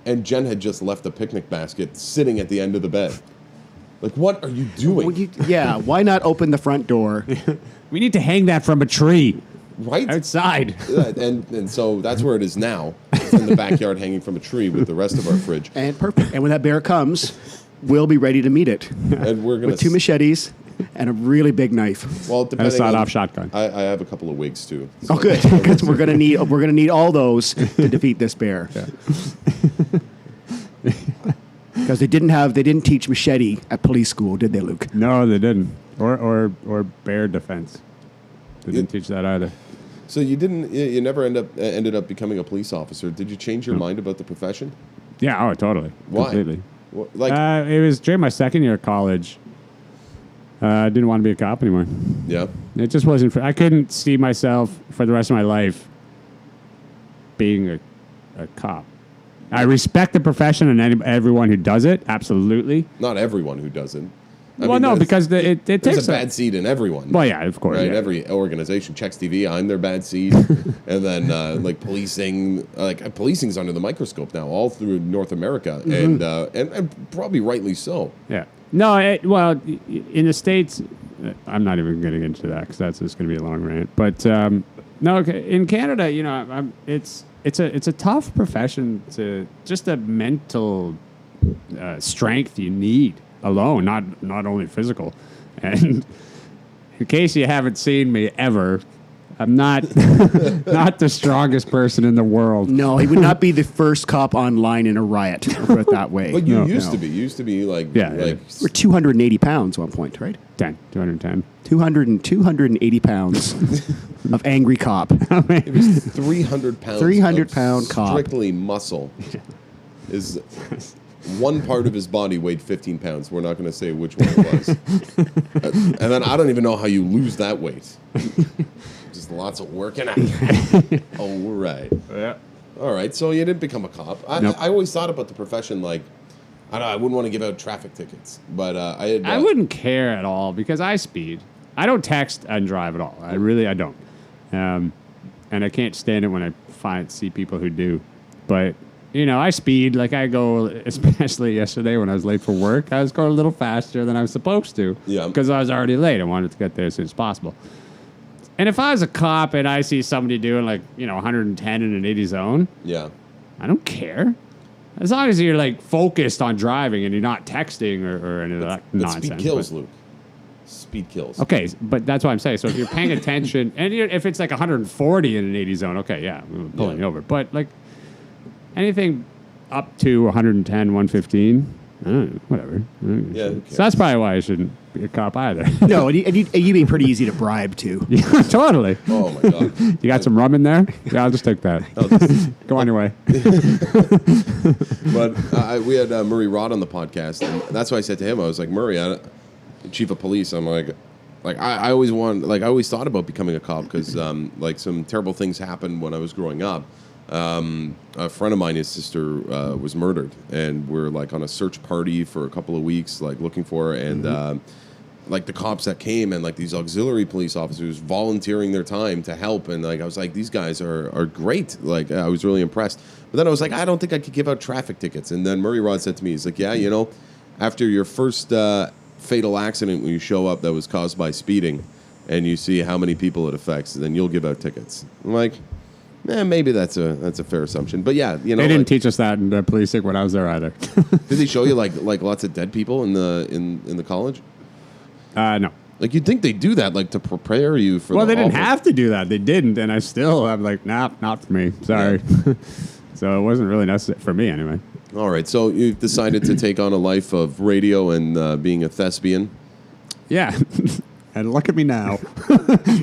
and Jen had just left a picnic basket sitting at the end of the bed. Like, what are you doing? Well, why not open the front door? We need to hang that from a tree Right? outside. And so that's where it is now. It's in the backyard hanging from a tree with the rest of our fridge. And perfect. And when that bear comes, we'll be ready to meet it And we're going with 2 machetes and a really big knife. Well, And a depending sawed-off on, shotgun. I have a couple of wigs too. Oh, good, because we're gonna need all those to defeat this bear. Because they didn't teach machete at police school, did they, Luke? No, they didn't. Or bear defense. They didn't teach that either. So you didn't. You never ended up becoming a police officer. Did you change your mind about the profession? Yeah, oh, totally. Why? Completely. Like, It was during my second year of college. I didn't want to be a cop anymore. yeah. It just wasn't. I couldn't see myself for the rest of my life being a cop. I respect the profession and everyone who does it. Absolutely. Not everyone who doesn't. Because it there's takes a bad seed in everyone. Well, yeah, of course. Right, Yeah. every organization checks TV. I'm their bad seed, and then like policing, policing's under the microscope now, all through North America, and probably rightly so. Yeah. No, in the States, I'm not even getting into that because that's just going to be a long rant. But no, in Canada, it's a tough profession to just the mental strength you need alone, not only physical. And in case you haven't seen me ever, I'm not not the strongest person in the world. No, he would not be the first cop online in a riot. I'll put it that way. But you No, used no. to be. You used to be like, Yeah, like We're 280 pounds at one point, right? 210. 280 pounds of angry cop. it was 300 pounds. 300-pound of cop. Strictly muscle. Is one part of his body weighed 15 pounds. We're not going to say which one it was. And then I don't even know how you lose that weight. Just lots of working out. Oh, right. Yeah. All right. So you didn't become a cop. Nope. I always thought about the profession like, I don't know, I wouldn't want to give out traffic tickets, but I had. I wouldn't care at all because I speed. I don't text and drive at all. I don't. And I can't stand it when I see people who do. But, I speed. Like I go, especially yesterday when I was late for work, I was going a little faster than I was supposed to. Yeah. Because I was already late. I wanted to get there as soon as possible. And if I was a cop and I see somebody doing 110 in an 80 zone, Yeah. I don't care. As long as you're focused on driving and you're not texting or any of that But nonsense. speed kills, but- Luke. Speed kills. Okay, but that's what I'm saying. So if you're paying attention, and if it's 140 in an 80 zone, okay, yeah, I'm pulling you over. But anything up to 110, 115, whatever. Yeah, who cares? So that's probably why I shouldn't be a cop either. No, and you'd be pretty easy to bribe, too. Yeah, totally. Oh, my God. You got some rum in there? Yeah, I'll just take that. Go on your way. But we had Murray Rod on the podcast, and that's why I said to him, I was like, Murray, chief of police, I'm like I always I always thought about becoming a cop because some terrible things happened when I was growing up. A friend of mine, his sister was murdered, and we're on a search party for a couple of weeks, looking for her, and the cops that came and these auxiliary police officers volunteering their time to help, and I was like, these guys are great. I was really impressed. But then I was like, I don't think I could give out traffic tickets. And then Murray Rod said to me, he's like, yeah, after your first fatal accident when you show up that was caused by speeding, and you see how many people it affects, then you'll give out tickets. I'm like, maybe that's a fair assumption. But yeah, They didn't teach us that in policing when I was there either. Did they show you lots of dead people in the college? No. You'd think they do that to prepare you for. Well, the they didn't awful- have to do that. They didn't, and I still am nah, not for me. Sorry. So it wasn't really necessary for me anyway. All right, so you've decided to take on a life of radio and being a thespian. Yeah. And look at me now,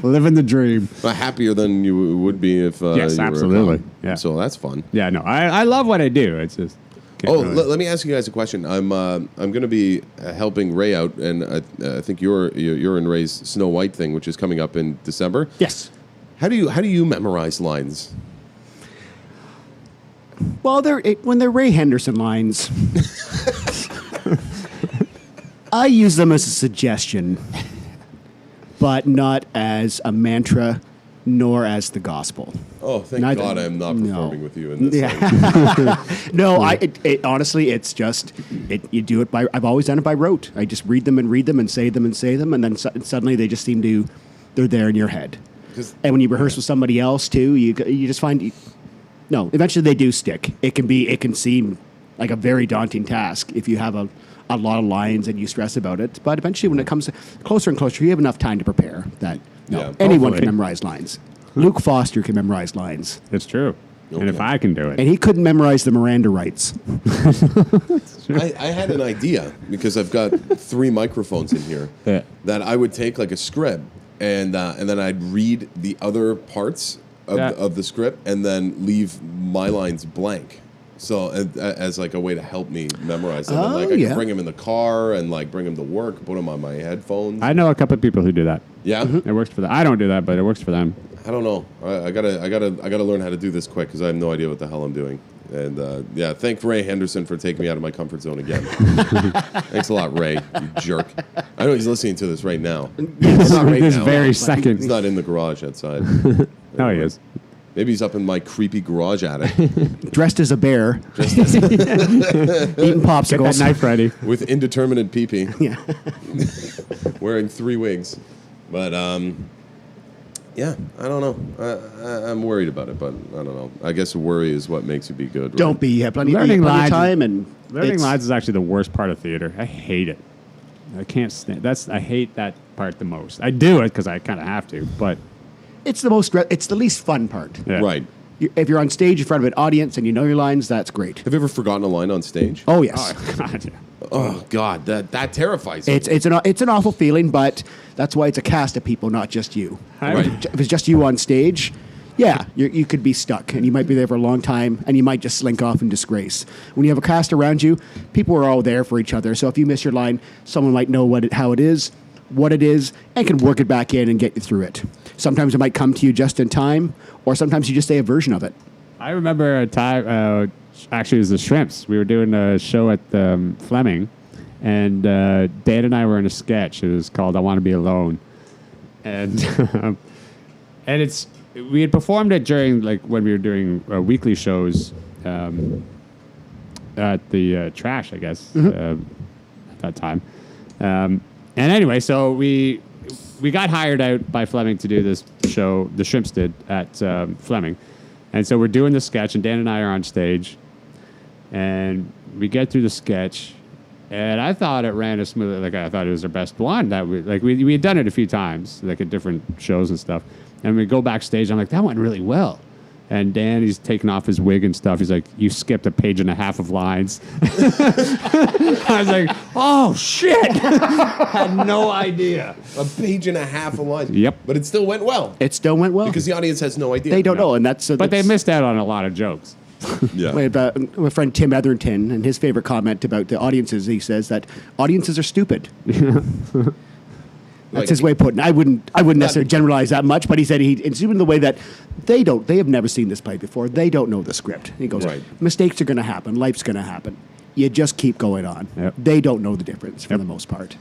living the dream. Happier than you would be if Yes, you were a absolutely. cop. Yeah. So that's fun. Yeah, no, I love what I do. It's just. can't Oh, really- let me ask you guys a question. I'm going to be helping Ray out, and I think you're in Ray's Snow White thing, which is coming up in December. Yes. How do you memorize lines? Well, when they're Ray Henderson lines, I use them as a suggestion, but not as a mantra, nor as the gospel. Oh, thank Neither- God I'm not no. performing with you in this. Yeah. No, honestly, it's just you do it by. I've always done it by rote. I just read them and say them, and then suddenly they just they're there in your head. 'Cause- And when you rehearse with somebody else too, you just find. No, eventually they do stick. It can seem like a very daunting task if you have a lot of lines and you stress about it. But eventually, when it comes closer and closer, you have enough time to prepare that Yeah. anyone Hopefully. can memorize lines. Luke Foster can memorize lines. It's true. And if Okay. I can do it. And he couldn't memorize the Miranda rights. I had an idea because I've got 3 microphones in here Yeah. that I would take a script and then I'd read the other parts of the script and then leave my lines blank. So as a way to help me memorize them. And, Oh, I yeah. could bring them in the car and bring them to work, put them on my headphones. I know a couple of people who do that. Yeah. It works for them. I don't do that, but it works for them. I don't know. I gotta learn how to do this quick because I have no idea what the hell I'm doing. And thank Ray Henderson for taking me out of my comfort zone again. Thanks a lot, Ray. You jerk. I know he's listening to this right now. Yes, Not right this now. very He's second. not in the garage outside. No, he is. Maybe he's up in my creepy garage attic Dressed as a bear, eating Get popsicles. that knife ready. with indeterminate pee-pee, Yeah. wearing 3 wigs. But yeah, I don't know. I'm worried about it, but I don't know. I guess worry is what makes you be good. Right? Don't be. You have plenty, Learning plenty of lines- time and Learning it's- lines is actually the worst part of theater. I hate it. I can't stand. I hate that part the most. I do it because I kind of have to, but it's the least fun part. Yeah. Right. If you're on stage in front of an audience and you know your lines, that's great. Have you ever forgotten a line on stage? Oh yes, God, yeah. Oh God, that terrifies me. it's an awful feeling, but that's why it's a cast of people, not just you. Right. If it's just you on stage, yeah, you could be stuck, and you might be there for a long time, and you might just slink off in disgrace. When you have a cast around you, people are all there for each other. So if you miss your line, someone might know how it is, what it is, and can work it back in and get you through it. Sometimes it might come to you just in time, or sometimes you just say a version of it. I remember a time, actually, it was the Shrimps. We were doing a show at Fleming, and Dan and I were in a sketch. It was called I Want to Be Alone. And we had performed it during, like, when we were doing weekly shows at the Trash, I guess, at that time. And anyway, so we got hired out by Fleming to do this show, the Shrimps did, at Fleming. And so we're doing the sketch, and Dan and I are on stage, and we get through the sketch, and I thought it ran as smoothly. Like, I thought it was our best one. We had done it a few times, like at different shows and stuff. And we go backstage, I'm like, that went really well. And Dan, he's taking off his wig and stuff. He's like, you skipped a page and a half of lines. I was like, oh, shit. Had no idea. A page and a half of lines. Yep. But it still went well. It still went well. Because the audience has no idea. they don't know, and But they missed out on a lot of jokes. Yeah. My friend Tim Etherington, and his favorite comment about the audiences, he says that audiences are stupid. That's his way of putting it. I wouldn't necessarily generalize that much, but he said it's even the way that they have never seen this play before. They don't know the script. He goes, Right. mistakes are going to happen. Life's going to happen. You just keep going on. Yep. They don't know the difference for the most part.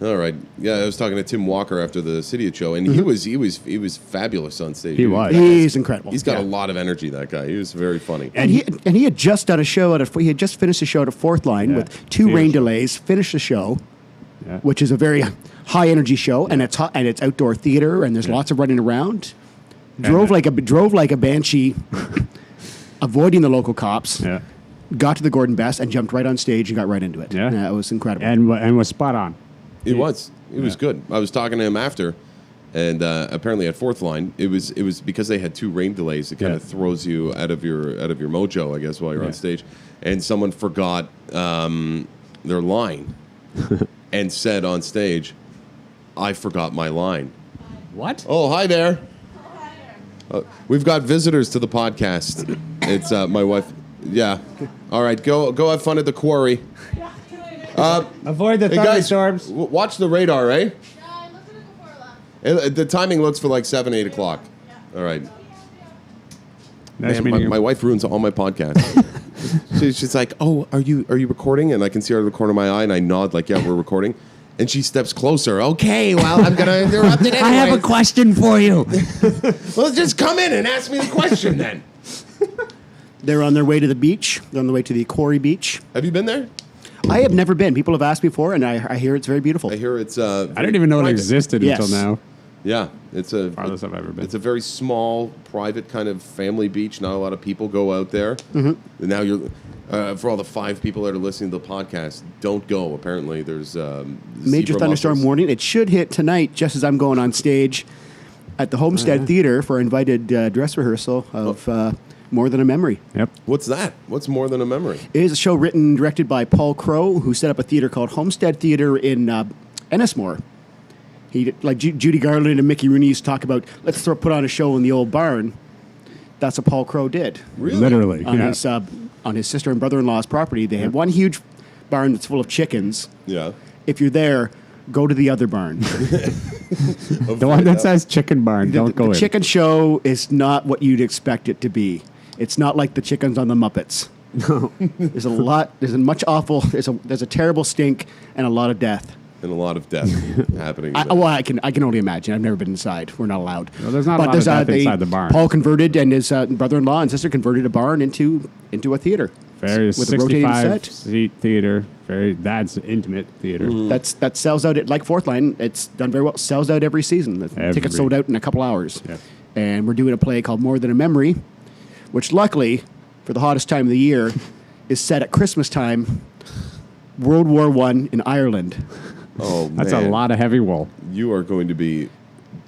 All right. Yeah, I was talking to Tim Walker after the City show, and he was fabulous on stage. He was. He's incredible. He's got a lot of energy. That guy. He was very funny. And he had just done a show he had just finished a show at a Fourth Line with 2 rain delays. Finished the show, which is a very high energy show, and it's hot, and it's outdoor theater, and there's lots of running around. Drove like a banshee, avoiding the local cops. Yeah. Got to the Gordon Best and jumped right on stage and got right into it. Yeah. It was incredible. And was spot on. He was good. I was talking to him after, and apparently at Fourth Line, it was because they had 2 rain delays. It kind of throws you out of your mojo, I guess, while you're on stage. And someone forgot their line and said on stage, "I forgot my line." What? Oh, hi there. We've got visitors to the podcast. It's my wife. Yeah. All right, go have fun at the quarry. Avoid the Hey guys, thunderstorms. watch the radar, eh? Yeah, I looked at it before I left. The timing looks for like 7, 8 o'clock. All right. Nice Man, meeting you. my wife ruins all my podcasts. She's like, "Oh, are you recording?" And I can see her out of the corner of my eye, and I nod like, "Yeah, we're recording." And she steps closer. Okay, well, I'm gonna interrupt it anyway. I have a question for you. Well, just come in and ask me the question then. They're on their way to the beach. They're on the way to the Quarry Beach. Have you been there? I have never been. People have asked before, and I hear it's very beautiful. I hear it's. I didn't even know it existed Yes. until now. Yeah, it's a Farthest I've ever been. It's a very small, private kind of family beach. Not a lot of people go out there. Mm-hmm. And now you're for all the 5 people that are listening to the podcast, don't go. Apparently, there's Major zebra thunderstorm mussels. warning. It should hit tonight, just as I'm going on stage at the Homestead Theater for invited dress rehearsal of More Than a Memory. Yep. What's that? What's More Than a Memory? It is a show written and directed by Paul Crow, who set up a theater called Homestead Theater in Ennismore. He, like Judy Garland and Mickey Rooney used to talk about, let's put on a show in the old barn. That's what Paul Crow did. Really? Literally. On his sister and brother-in-law's property. They had one huge barn that's full of chickens. Yeah. If you're there, go to the other barn. The one that says chicken barn, don't go The in. chicken show is not what you'd expect it to be. It's not like the chickens on the Muppets. No. There's a terrible stink and a lot of death. And a lot of death happening. I can only imagine. I've never been inside. We're not allowed. Well, there's not a lot of death inside the barn. Paul converted, and his brother-in-law and sister converted a barn into a theater. Very with a rotating 65-seat theater. That's intimate theater. That sells out at, like Fourth Line. It's done very well. Sells out every season. The tickets sold out in a couple hours. Yep. And we're doing a play called More Than a Memory, which luckily, for the hottest time of the year, is set at Christmas time, World War I in Ireland. Oh, That's man. a lot of heavy wool. You are going to be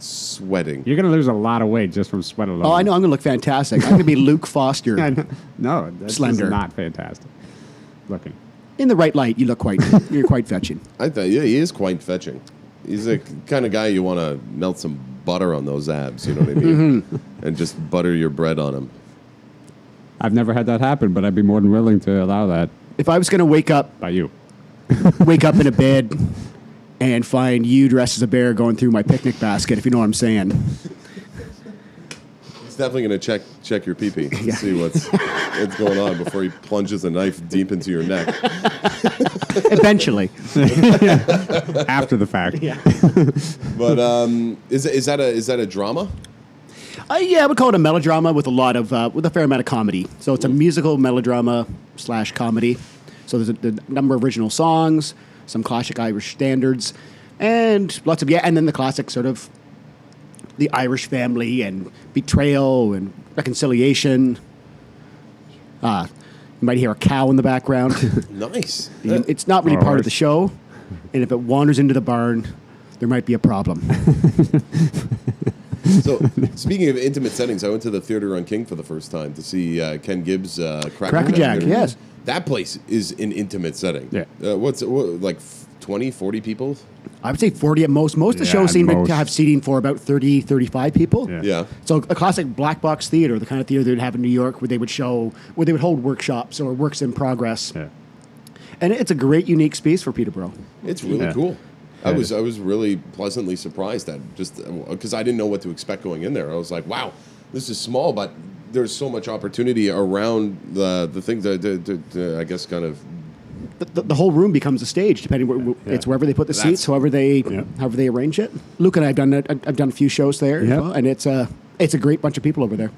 sweating. You're going to lose a lot of weight just from sweat alone. Oh, I know. I'm going to look fantastic. I'm going to be Luke Foster. No, that's Slender. not fantastic looking. In the right light, you're quite fetching. I thought, yeah, he is quite fetching. He's the kind of guy you want to melt some butter on those abs, you know what I mean? And just butter your bread on them. I've never had that happen, but I'd be more than willing to allow that If I was going to wake up by you. in a bed and find you dressed as a bear going through my picnic basket, if you know what I'm saying. He's definitely going to check your pee-pee to see what's going on before he plunges a knife deep into your neck. Eventually. After the fact. Yeah. But is that a drama? Yeah, I would call it a melodrama with a fair amount of comedy. So it's a musical melodrama / comedy. So there's a number of original songs, some classic Irish standards, and lots of and then the classic sort of the Irish family and betrayal and reconciliation. You might hear a cow in the background. Nice. It's not really part of the show, and if it wanders into the barn, there might be a problem. So, speaking of intimate settings, I went to the Theatre on King for the first time to see Ken Gibbs' Cracker Jack, yes. That place is an intimate setting. Yeah. Like 20, 40 people? I would say 40 at most. Most of the Yeah, shows seem most. to have seating for about 30, 35 people. Yeah. Yeah. So a classic black box theater, the kind of theater they would have in New York where they would hold workshops or works in progress. Yeah. And it's a great, unique space for Peterborough. It's really Yeah. cool. I Yeah. was really pleasantly surprised at just because I didn't know what to expect going in there. I was like, wow, this is small, but there's so much opportunity around the things that I guess kind of. The whole room becomes a stage, depending it's wherever they put the seats, however they arrange it. Luke and I I've done a few shows there, as well, and it's a great bunch of people over there.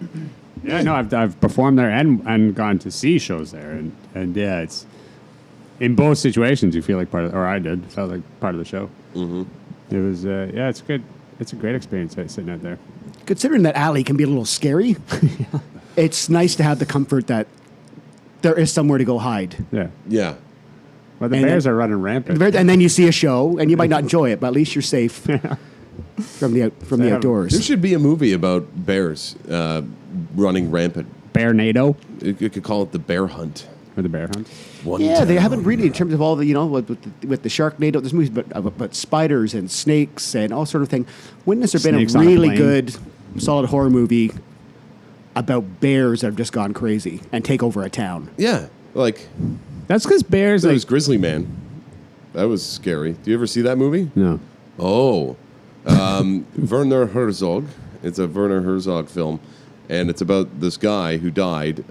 Yeah, no, I've performed there and gone to see shows there, and yeah, it's in both situations you feel like I felt like part of the show. Mm-hmm. It was it's good. It's a great experience sitting out there. Considering that alley can be a little scary, it's nice to have the comfort that there is somewhere to go hide. Yeah, Yeah. well, the And bears then- are running rampant. And then you see a show, and you might not enjoy it, but at least you're safe from the outdoors. There should be a movie about bears running rampant. Bear NATO You could call it the bear hunt. or the bear hunt. Yeah, they haven't really, in terms of all the, with the Sharknado, there's movies about spiders and snakes and all sort of thing. When has there been Snakes a on a really plane. good, solid horror movie about bears that have just gone crazy and take over a town? Yeah, like That's because bears. there Like, was Grizzly Man. That was scary. Do you ever see that movie? no. Oh, Werner Herzog. It's a Werner Herzog film, and it's about this guy who died.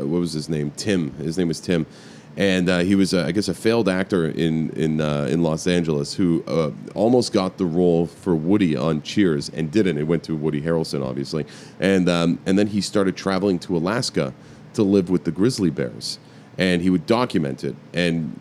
What was his name? Tim. His name was Tim, and he was, I guess, a failed actor in Los Angeles who almost got the role for Woody on Cheers and didn't. It went to Woody Harrelson, obviously, and then he started traveling to Alaska to live with the grizzly bears, and he would document it and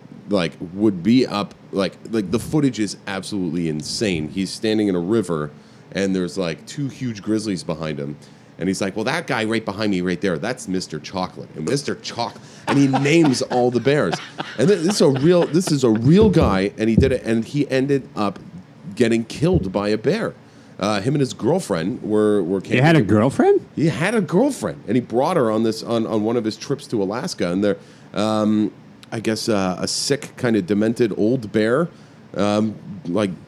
would be up like the footage is absolutely insane. He's standing in a river and there's two huge grizzlies behind him, and he's like, well, that guy right behind me right there, that's Mr. Chocolate, and Mr. Chocolate, and he names all the bears. And this is a real guy, and he did it, and he ended up getting killed by a bear. Him and his girlfriend were He had a girlfriend? He had a girlfriend, and he brought her on one of his trips to Alaska, and they're I guess a sick, kind of demented old bear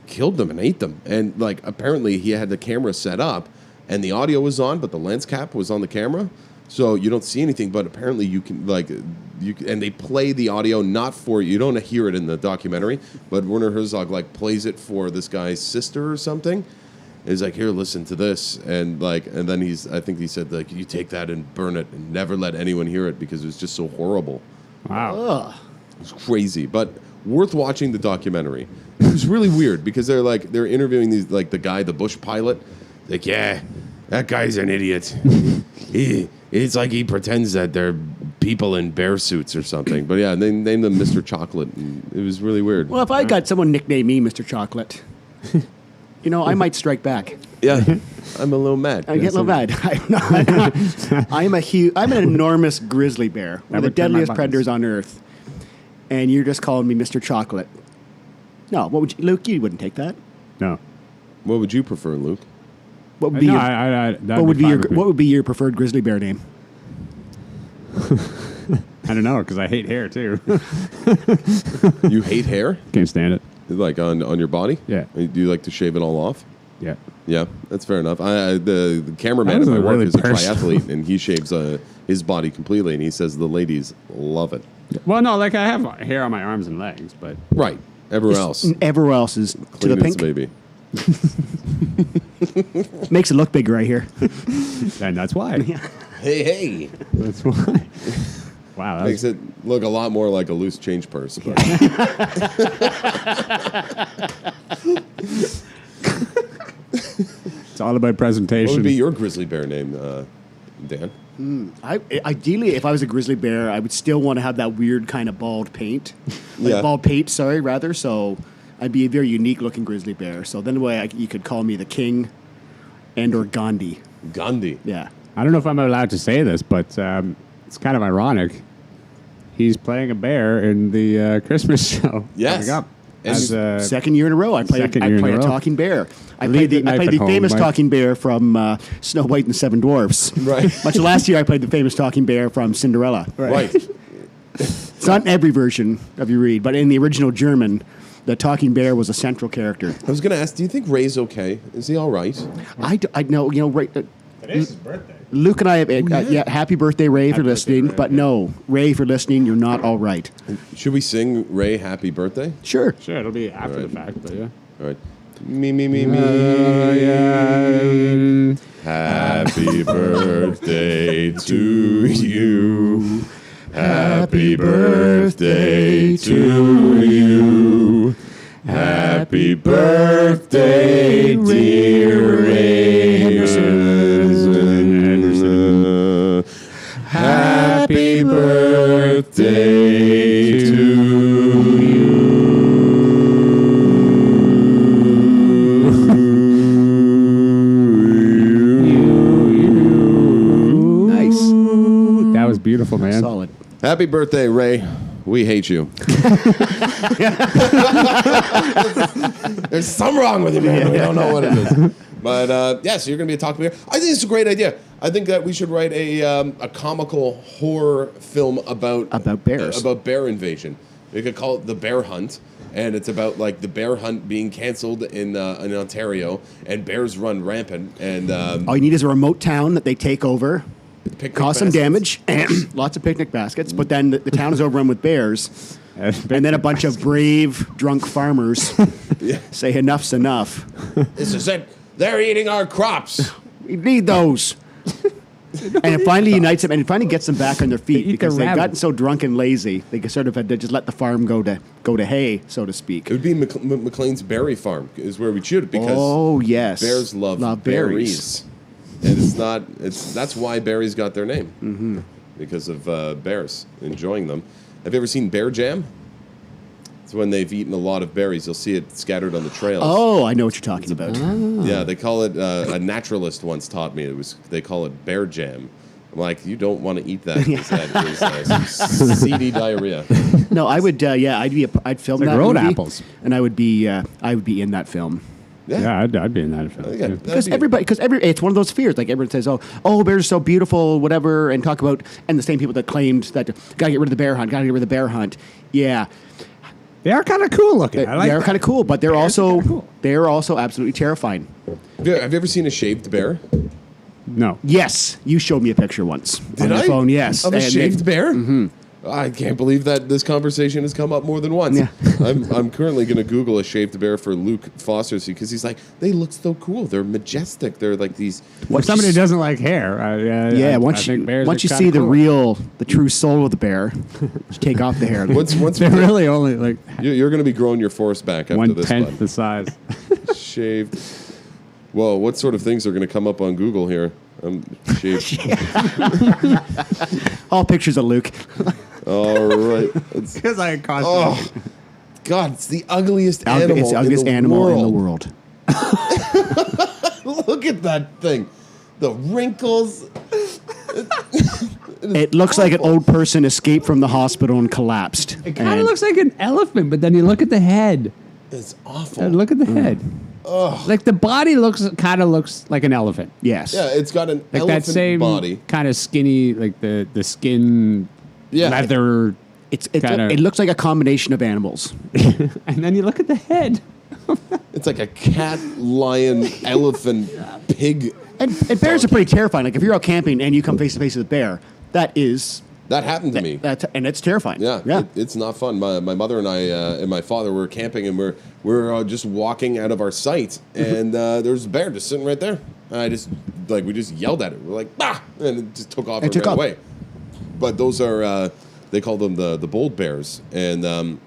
killed them and ate them. And apparently he had the camera set up and the audio was on, but the lens cap was on the camera. So you don't see anything, but apparently you can and they play the audio not for you don't hear it in the documentary, but Werner Herzog plays it for this guy's sister or something. He's like, here, listen to this, and then I think he said you take that and burn it and never let anyone hear it because it was just so horrible. Wow. It's crazy, but worth watching the documentary. It was really weird because they're interviewing the guy, the bush pilot. Yeah, that guy's an idiot. It's like he pretends that they're people in bear suits or something. But yeah, they named them Mr. Chocolate, and it was really weird. Well, if I got someone nickname me Mr. Chocolate, I might strike back. Yeah, I'm a little mad. I get a little mad. I'm an enormous grizzly bear, one of the would turn my deadliest buttons. predators on Earth, and you're just calling me Mr. Chocolate. No, what would you, Luke? You wouldn't take that. No. What would you prefer, Luke? What would be No, your, that'd what would be fine your with me. what would be your preferred grizzly bear name? I don't know, because I hate hair, too. You hate hair? Can't stand it. Like on your body? Yeah. Do you like to shave it all off? Yeah. Yeah, that's fair enough. The cameraman That at was my a work really is a personal- triathlete, and he shaves his body completely, and he says the ladies love it. Well, no, like I have hair on my arms and legs, but Right. Everywhere else, Everywhere else is to clean the as pink. baby. Makes it look big right here. and that's why. Hey. That's why. Wow. Makes it look a lot more like a loose change purse. But It's all about what presentation. would be your grizzly bear name, Dan? Ideally, if I was a grizzly bear, I would still want to have that weird kind of bald paint. Yeah. Bald paint, sorry, rather. So I'd be a very unique looking grizzly bear. So then the way you could call me the king and or Gandhi. Gandhi. Yeah. I don't know if I'm allowed to say this, but it's kind of ironic. He's playing a bear in the Christmas show. Yes. Coming up. And As, Second year in a row, I played second year in a a row. talking bear. I Leave played the, the I knife played at the home, famous Mike. talking bear from Snow White and the Seven Dwarfs. Right. Much last year, I played the famous talking bear from Cinderella. Right. It's not in every version of you read, but in the original German, the talking bear was a central character. I was going to ask, do you think Ray's okay? Is he all right? I know, right. Today's his birthday. Luke and I have, yeah, happy birthday, Ray, for Happy listening. birthday, Ray, But yeah. no, Ray, for listening, you're not all right. Should we sing Ray happy birthday? Sure. Sure, it'll be after the fact, but yeah. All right. Me. Happy birthday to you. Happy birthday to you. Happy birthday, dear Ray Henderson. Happy birthday to Nice. That was beautiful, man. Solid. Happy birthday, Ray. We hate you. There's something wrong with you, man. We don't know what it is. But yeah, so you're going to be a talking bear. I think it's a great idea. I think that we should write a comical horror film about bears. About bear invasion. We could call it The Bear Hunt. And it's about like the bear hunt being canceled in Ontario, and bears run rampant. And All you need is a remote town that they take over, picnic cause some baskets. damage, and lots of picnic baskets. But then the town is overrun with bears, and then a bunch of brave, drunk farmers say enough's enough. This is it. They're eating our crops. We need those. And it finally unites them, and it finally gets them back on their feet They eat because the they've gotten rabbits. so drunk and lazy. They sort of had to just let the farm go to hay, so to speak. It would be McLean's Berry Farm is where we shoot it because Oh yes, bears love berries. And that's why berries got their name. Because of bears enjoying them. Have you ever seen bear jam? It's when they've eaten a lot of berries. You'll see it scattered on the trails. Oh, I know what you're talking about. Yeah, they call it, a naturalist once taught me, they call it bear jam. I'm like, you don't want to eat that. 'Cause that is some seedy diarrhea. No, I would. I'd film like that road movie, apples. and I would be in that film. Yeah, I'd be in that film. Yeah, too. It's one of those fears. Like everyone says, oh, bears are so beautiful, whatever, and talk about, and the same people that claimed that gotta get rid of the bear hunt, Yeah, They are kind of cool looking. I like they're that. kind of cool, but they're Bears are also kinda cool. they're also absolutely terrifying. Have you ever seen a shaved bear? No. Yes, you showed me a picture once on your phone. Yes, Of a And shaved it- bear? I can't believe that this conversation has come up more than once. Yeah. I'm currently going to Google a shaved bear for Luke Foster because he's like, they look so cool. They're majestic. They're like these. For somebody who doesn't like hair, I once think bears you are see kinda cool. the true soul of the bear, just take off the hair. Once They're really only like you're going to be growing your force back after this 1/10 one. the size. Shaved. Whoa, what sort of things are going to come up on Google here? Shaved. All pictures of Luke. All right. Because I Oh, God, it's the ugliest animal. It's the ugliest in the animal world. in the world. Look at that thing. The wrinkles. It looks like an old person escaped from the hospital and collapsed. It kind of looks like an elephant, but then you look at the head. It's awful. Look at the head. Like the body kind of looks like an elephant. Yes. Yeah, it's got an Like elephant that same body. kind of skinny, like the skin, Yeah. leather. It looks like a combination of animals. And then you look at the head. It's like a cat, lion, elephant, pig. And bears are pretty terrifying. Like if you're out camping and you come face to face with a bear, that happened to me. And it's terrifying. Yeah. It's not fun. My mother and I and my father were camping, and we're just walking out of our sight, and there was a bear just sitting right there. And we just yelled at it. We're like, bah! And it just took off and ran away. But those are they call them the bold bears, and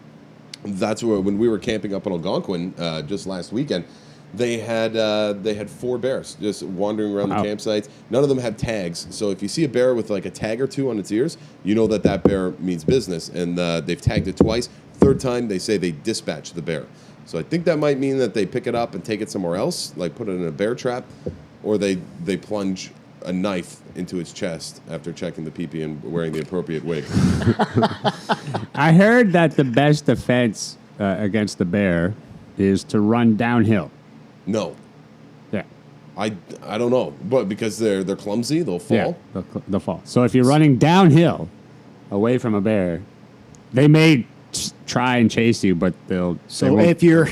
that's where when we were camping up in Algonquin just last weekend. They had 4 bears just wandering around the campsites. None of them had tags. So if you see a bear with like a tag or 2 on its ears, you know that bear means business. And they've tagged it twice. Third time, they say they dispatch the bear. So I think that might mean that they pick it up and take it somewhere else, like put it in a bear trap, or they plunge a knife into its chest after checking the pee-pee and wearing the appropriate wig. I heard that the best defense against the bear is to run downhill. No. Yeah. I don't know, but because they're clumsy, they'll fall. Yeah, they'll fall. So if you're running downhill away from a bear, they may try and chase you, but they'll. So if you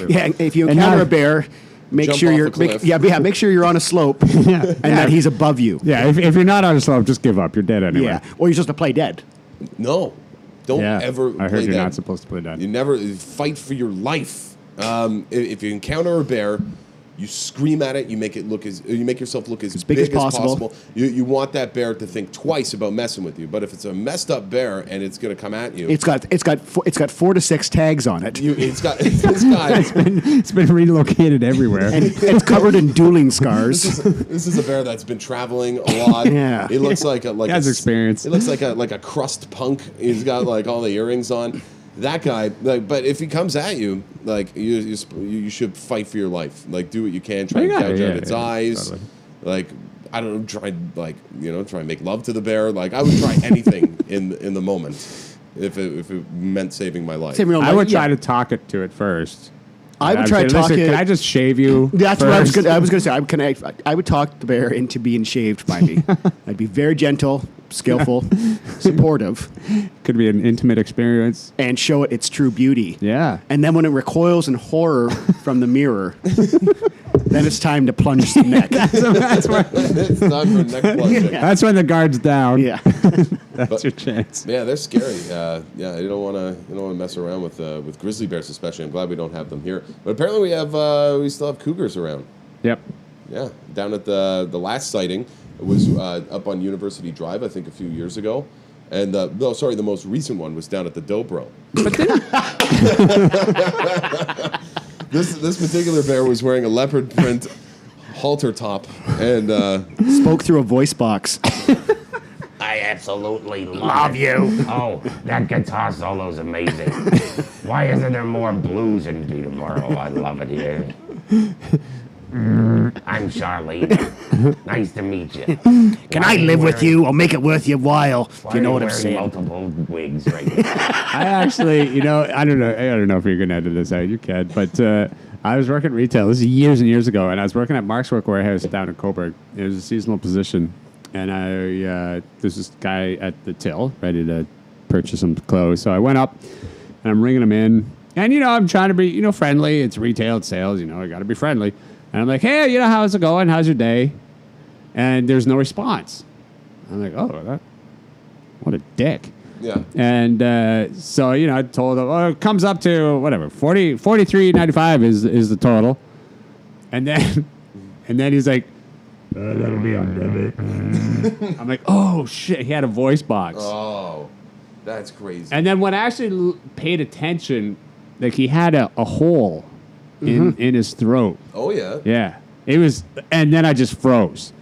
encounter a bear, make Jump sure off you're a cliff. make sure you're on a slope and that he's above you. Yeah, if you're not on a slope, just give up. You're dead anyway. Yeah, or you're supposed to play dead. No. Don't ever I heard play you're dead. not supposed to play dead. You never fight for your life. If you encounter a bear, you scream at it. You make yourself look as big as possible. You want that bear to think twice about messing with you. But if it's a messed up bear and it's going to come at you, it's got 4 to 6 tags on it. It's been relocated everywhere. And it's covered in dueling scars. This is a bear that's been traveling a lot. Yeah. It looks like He has experience. It looks like a crust punk. He's got like all the earrings on. That guy, but if he comes at you, like you should fight for your life. Like do what you can, try and gouge out its eyes. Totally. Like I don't know, try and make love to the bear. Like I would try anything in the moment if it meant saving my life. I would try to talk it to it first. I would try to talk it. Can I just shave you? That's first? What I was going to say. I would talk the bear into being shaved by me. I'd be very gentle, skillful, supportive. Could be an intimate experience. And show it its true beauty. Yeah. And then when it recoils in horror from the mirror, then it's time to plunge the neck. That's when, it's time for neck plunging. Yeah. That's when the guard's down. Yeah. That's your chance. Yeah, they're scary. You don't want to mess around with grizzly bears, especially. I'm glad we don't have them here. But apparently we still have cougars around. Yep. Yeah, down at the last sighting, it was up on University Drive, I think a few years ago. And the most recent one was down at the Dobro. But then this particular bear was wearing a leopard print halter top and spoke through a voice box. I absolutely love you. Oh, that guitar solo is amazing. Why isn't there more blues in Peterborough? I love it here. I'm Charlene. Nice to meet you. Can I live with you? I'll make it worth your while. If you know what I'm saying. Multiple wigs right now. I actually, I don't know if you're gonna edit this out. You can, but I was working retail. This is years and years ago, and I was working at Mark's Work Warehouse down in Coburg. It was a seasonal position, and there's this guy at the till ready to purchase some clothes. So I went up, and I'm ringing him in, and I'm trying to be friendly. It's retail, it's sales. I got to be friendly. And I'm like, hey, how's it going? How's your day? And there's no response. I'm like, oh, what a dick. yeah. And so, I told him, it comes up to whatever, $43.95 is the total. And then he's like, that'll be on debit. I'm like, oh, shit. He had a voice box. Oh, that's crazy. And then when I actually paid attention, like he had a hole in his throat. Oh, yeah. Yeah. It was, and then I just froze.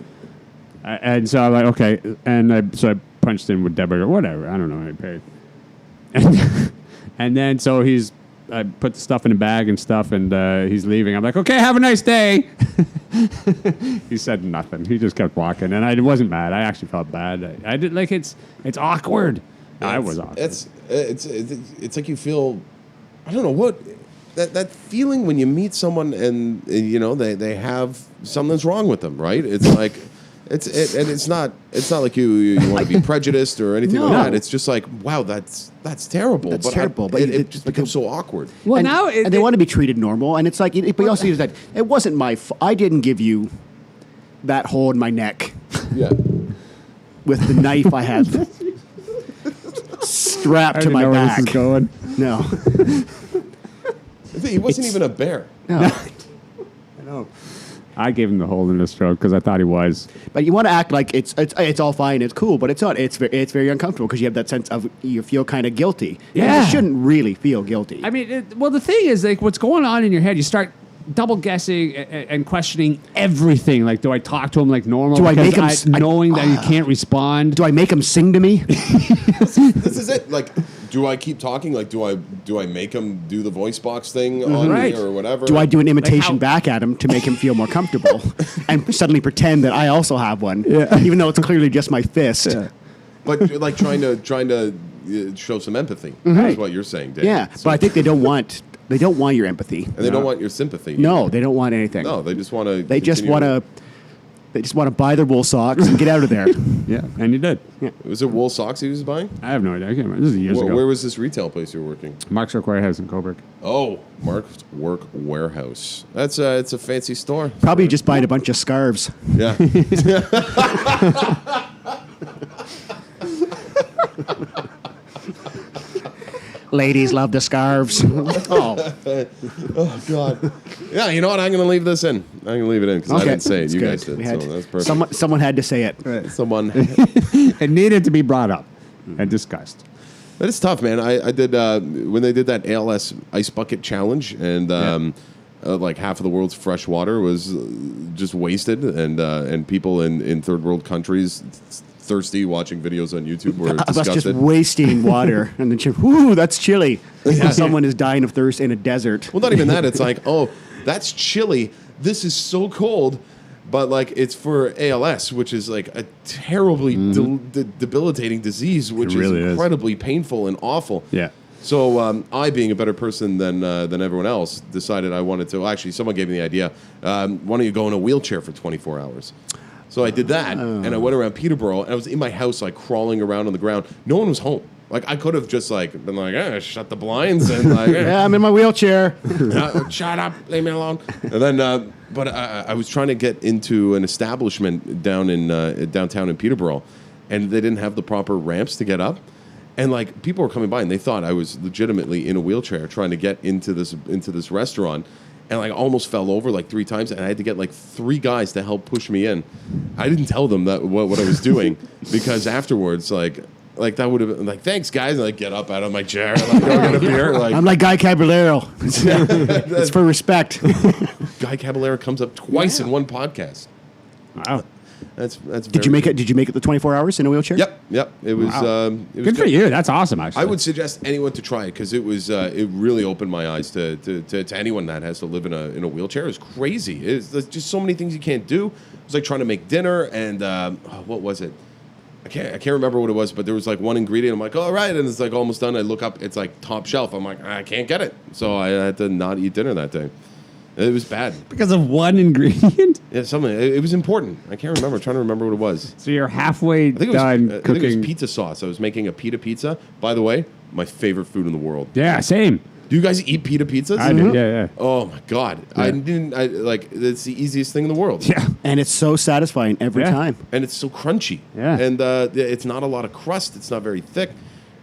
And so I'm like, okay. And so I punched in with debit or whatever. I don't know how I paid. And then so I put the stuff in a bag and stuff, and he's leaving. I'm like, okay, have a nice day. He said nothing. He just kept walking, and I wasn't mad. I actually felt bad. I did like it's awkward. I was awkward. It's like you feel, I don't know what. that feeling when you meet someone and you know they have something's wrong with them, right? It's like it's not like you want to be prejudiced or anything like that. It's just like, wow, that's terrible. That's terrible. But it just becomes so awkward. Well, and, now and they want to be treated normal, and it's like, but you also use that it wasn't my. I didn't give you that hole in my neck Yeah. with the knife I had strapped to my know where back. this is going. No, He wasn't even a bear. no. I gave him the hole in his throat because I thought he was. But you want to act like it's all fine, it's cool, but it's not. It's very uncomfortable because you have that sense of you feel kind of guilty. Yeah. You shouldn't really feel guilty. I mean, well, the thing is, like, what's going on in your head? You start double guessing and questioning everything. Like, do I talk to him like normal? Do I Because make him knowing that you can't respond? Do I make him sing to me? This is it. Like, do I keep talking? Like, do I make him do the voice box thing on Right. me or whatever? Do I do an imitation how- back at him to make him feel more comfortable and suddenly pretend that I also have one, even though it's clearly just my fist? Yeah, But you're like trying to show some empathy. Is what you're saying, Dave. but I think they don't want your empathy. And they don't want your sympathy. No, they don't want anything. No, they just want to. They just want to buy their wool socks and get out of there. Yeah, and you did. Was it wool socks he was buying? I have no idea. I can't remember. This is years ago. Where was this retail place you were working? Mark's Work Warehouse in Coburg. Oh, Mark's Work Warehouse. It's a fancy store. Probably just buying a bunch of scarves. Yeah. Ladies love the scarves. Oh, Oh God. Yeah. You know what? I'm going to leave this in. I'm going to leave it in because I didn't say it. That's You good. guys did. We had- So that's perfect. someone had to say it. Someone. It needed to be brought up and discussed. But it's tough, man. I did when they did that ALS ice bucket challenge, and like half of the world's fresh water was just wasted, and people in third world countries thirsty watching videos on YouTube were Us just disgusted. wasting water, and then whoo, that's chilly. Someone is dying of thirst in a desert. Well, not even that. It's like, oh, that's chilly. This is so cold. But like it's for ALS, which is like a terribly debilitating disease, which really is is. incredibly painful and awful. Yeah. So I, being a better person than everyone else, decided I wanted to. Actually, someone gave me the idea. Why don't you go in a wheelchair for 24 hours? So I did that, and I went around Peterborough, and I was in my house, like crawling around on the ground. No one was home. Like I could have just like been like, shut the blinds, and like, Yeah, I'm in my wheelchair. shut up, leave me alone. And then, but I was trying to get into an establishment down in downtown in Peterborough, and they didn't have the proper ramps to get up. And like people were coming by, and they thought I was legitimately in a wheelchair trying to get into this restaurant. And like almost fell over like 3 times, and I had to get like 3 guys to help push me in. I didn't tell them that what I was doing because afterwards, like that would have been like, thanks guys, and like get up out of my chair, and, like go get a beer. Like I'm like Guy Caballero. It's for respect. Guy Caballero comes up twice in one podcast. Wow. That's Did you make it? Did you make it the 24 hours in a wheelchair? Yep. It was. It was Good for you. That's awesome, actually. I would suggest anyone to try it because it was. It really opened my eyes to anyone that has to live in a wheelchair. It's crazy. There's just so many things you can't do. It was like trying to make dinner and what was it? I can't remember what it was, but there was like one ingredient. I'm like, all right, and it's like almost done. I look up, it's like top shelf. I'm like, I can't get it, so I had to not eat dinner that day. It was bad. Because of one ingredient? Yeah, something. It was important. I can't remember. I'm trying to remember what it was. So you're halfway I think done I think cooking. it was pizza sauce. I was making a pita pizza. By the way, my favorite food in the world. Yeah, same. Do you guys eat pita pizzas? I do. Yeah. Oh my god! I didn't. It's the easiest thing in the world. Yeah. And it's so satisfying every Yeah. time. And it's so crunchy. Yeah. And it's not a lot of crust. It's not very thick.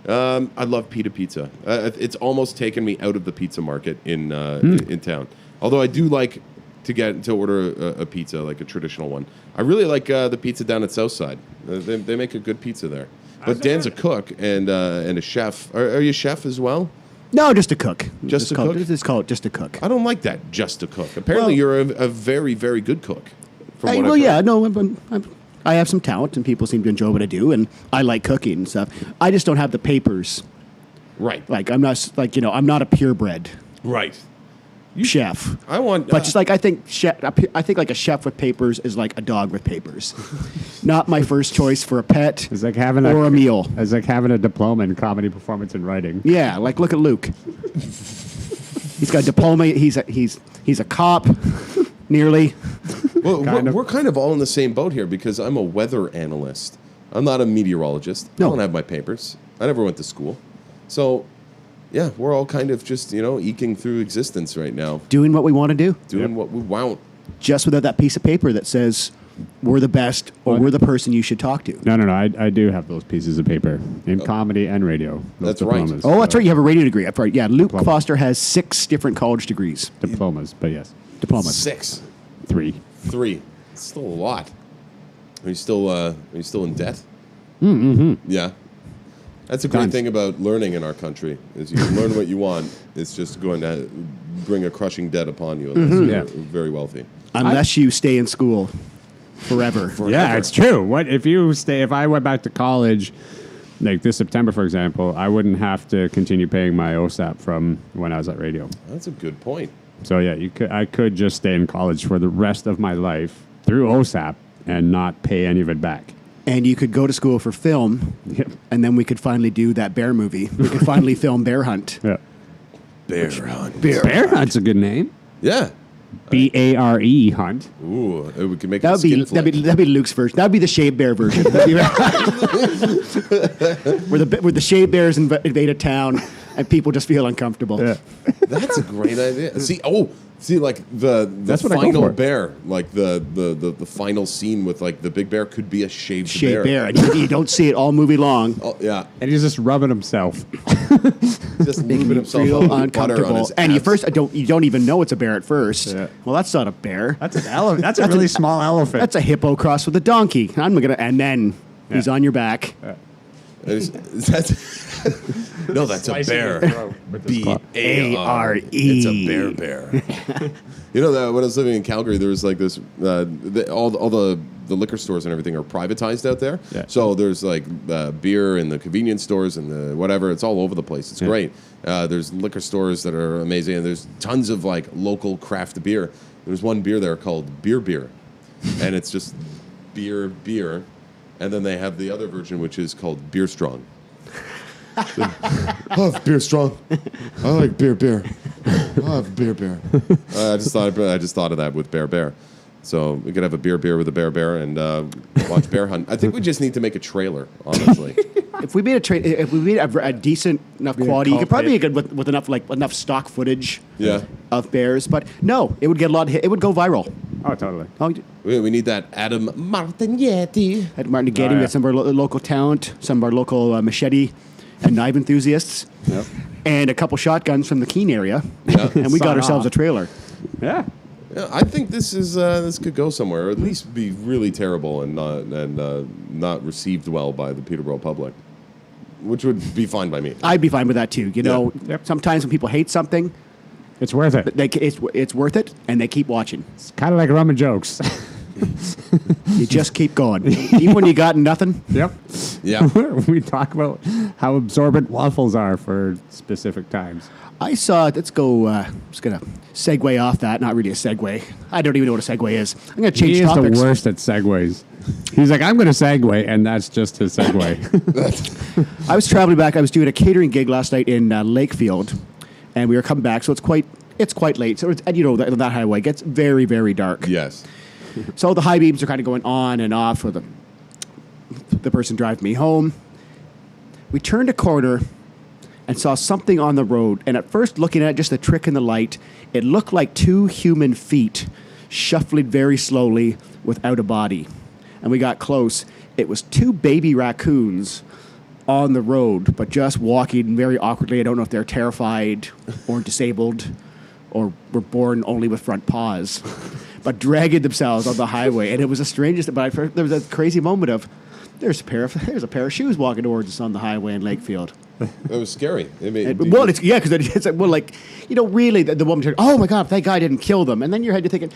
I love pita pizza. It's almost taken me out of the pizza market in town. Although I do like to order a pizza, like a traditional one. I really like the pizza down at Southside. They make a good pizza there. But Dan's a cook and a chef. Are you a chef as well? No, just a cook. Just a cook? It's called just a cook. I don't like that, just to cook. Apparently, Well- you're a very, very good cook. From what I've Well, heard. yeah, no, I have some talent, and people seem to enjoy what I do, and I like cooking and stuff. I just don't have the papers. Right. Like I'm not I'm not a purebred Right. chef. I want. But just like I think like a chef with papers is like a dog with papers. Not my first choice for a pet It's like having or a meal. It's like having a diploma in comedy performance and writing. Yeah, like look at Luke. He's got a diploma. He's a cop, nearly. Well, we're kind of all in the same boat here because I'm a weather analyst. I'm not a meteorologist. No. I don't have my papers. I never went to school. So, yeah, we're all kind of just, eking through existence right now. Doing what we want to do. Doing what we want. Just without that piece of paper that says we're the best or we're the person you should talk to. No. I do have those pieces of paper in comedy and radio. Those That's right. diplomas. Oh, that's right. You have a radio degree. That's right. Yeah, Luke Diploma. Foster has 6 different college degrees. Diplomas, but yes. Diplomas. 6. 3. 3. It's still a lot. Are you still in debt? Mm-hmm. Yeah. That's a great thing about learning in our country is you can learn what you want. It's just going to bring a crushing debt upon you unless you're very wealthy. Unless you stay in school forever. Yeah, it's true. What if I went back to college, like this September, for example, I wouldn't have to continue paying my OSAP from when I was at radio. That's a good point. So yeah, I could just stay in college for the rest of my life through OSAP and not pay any of it back. And you could go to school for film, and then we could finally do that bear movie. We could finally film Bear Hunt. Yeah. Bear hunt. Bear Hunt's a good name. Yeah. BARE Hunt. Ooh, we can make That'd it be Luke's version. That'd be the shaved bear version. where the shaved bears invade a town and people just feel uncomfortable. Yeah. That's a great idea. See, like the That's what I go final for. bear, like the final scene with like the big bear could be a shaved Shaved bear. And you don't see it all movie long. Oh, yeah, And he's just rubbing himself. just lubing himself Feel up with butter on uncomfortable. his And abs. you don't even know it's a bear at first. Yeah. Well, that's not a bear. That's an elephant. That's a really small elephant. That's a hippo crossed with a donkey. And then he's on your back. That's a bear. B-A-R-E. It's a bear. You know that when I was living in Calgary, there was like this. All the liquor stores and everything are privatized out there. Yeah. So there's like beer in the convenience stores and the whatever. It's all over the place. It's great. There's liquor stores that are amazing, and there's tons of like local craft beer. There's one beer there called Beer, and it's just beer. And then they have the other version, which is called Beer Strong. I have Beer Strong. I like beer. I have beer. I just thought of that with Bear. So we could have a beer with a bear and watch Bear Hunt. I think we just need to make a trailer, honestly. If we made a decent enough quality, you could probably make it with enough stock footage of bears. But no, it would get a lot of hit. It would go viral. Oh, totally. Oh, We need that Adam Martignetti. at Martin Getty, we got some of our local talent, some of our local machete and knife enthusiasts, and a couple shotguns from the Keene area, and we got Sign ourselves off. a trailer. Yeah. Yeah, I think this could go somewhere, or at least be really terrible and not received well by the Peterborough public, which would be fine by me. I'd be fine with that too. You know, Yep. sometimes when people hate something, It's worth it. it's worth it, and they keep watching. It's kind of like rum and jokes. You just keep going, even when you got nothing. Yep. Yeah. We talk about how absorbent waffles are for specific times. I saw. Let's go. Just gonna segue off that. Not really a segue. I don't even know what a segue is. I'm gonna change He is topics. the worst at segues. He's like, I'm going to segue, and that's just his segue. I was traveling back. I was doing a catering gig last night in Lakefield, and we were coming back. So it's quite late. So and you know that highway gets very, very dark. Yes. So the high beams are kind of going on and off for the person driving me home. We turned a corner and saw something on the road. And at first, looking at just the trick in the light, it looked like 2 human feet shuffling very slowly without a body. And we got close. It was 2 baby raccoons on the road, but just walking very awkwardly. I don't know if they're terrified or disabled or were born only with front paws, but dragging themselves on the highway. And it was the strangest, but there was a crazy moment of, there's a pair of shoes walking towards us on the highway in Lakefield. It was scary. I mean, Well, because it's like, well, like, you know, really, the woman said, "Oh my God, that guy didn't kill them," and then you're thinking,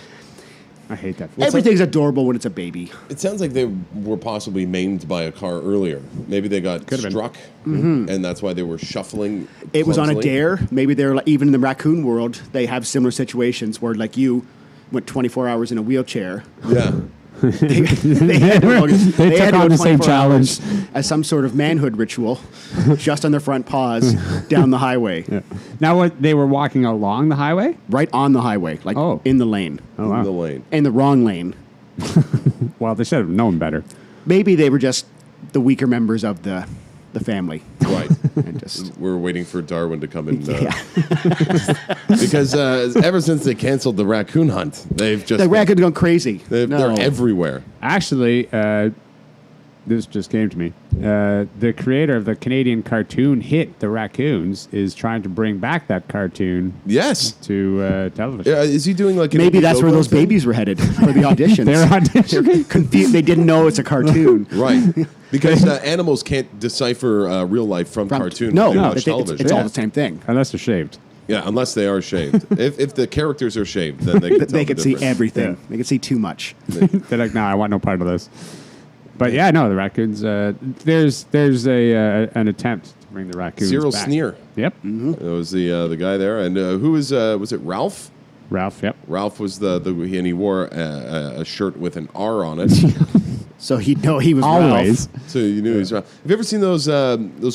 I hate that. everything's adorable when it's a baby. it sounds like they were possibly maimed by a car earlier. Maybe they got Could've been. struck, and that's why they were shuffling. It was on a clumsily. dare. Maybe they're like, even in the raccoon world, they have similar situations where, like, you went 24 hours in a wheelchair. Yeah. They had They took to on go the same 24 hours challenge. as some sort of manhood ritual, just on their front paws down the highway, Now, what they were walking along the highway? right on the highway, like Oh. in the lane, Oh, wow. The lane. in the wrong lane. Well, they should have known better. Maybe they were just the weaker members of the family. Right. And just We're waiting for Darwin to come in. yeah. Because ever since they canceled the raccoon hunt, they've just... The raccoon's gone crazy. They're everywhere. Actually, this just came to me. The creator of the Canadian cartoon hit The Raccoons is trying to bring back that cartoon Yes. to television. Is he doing like an Maybe that's where Indiegogo those thing? babies were headed for the auditions. They're auditioning. Confused. They didn't know it's a cartoon. Right. Because animals can't decipher real life from cartoon. No, when they no, watch television. it's all the same thing. Unless they're shaved. Yeah, unless they are shaved. if the characters are shaved, then they can tell They the could see difference. everything. Yeah. They could see too much. They're like, nah, I want no part of this. But yeah, no, the raccoons. There's an attempt to bring the raccoons Cyril back. Sneer. Yep. That was the guy there. And who was it Ralph? Ralph. Yep. Ralph was and he wore a shirt with an R on it. So he'd know he was Always. Ralph. So you knew he was Ralph. Have you ever seen those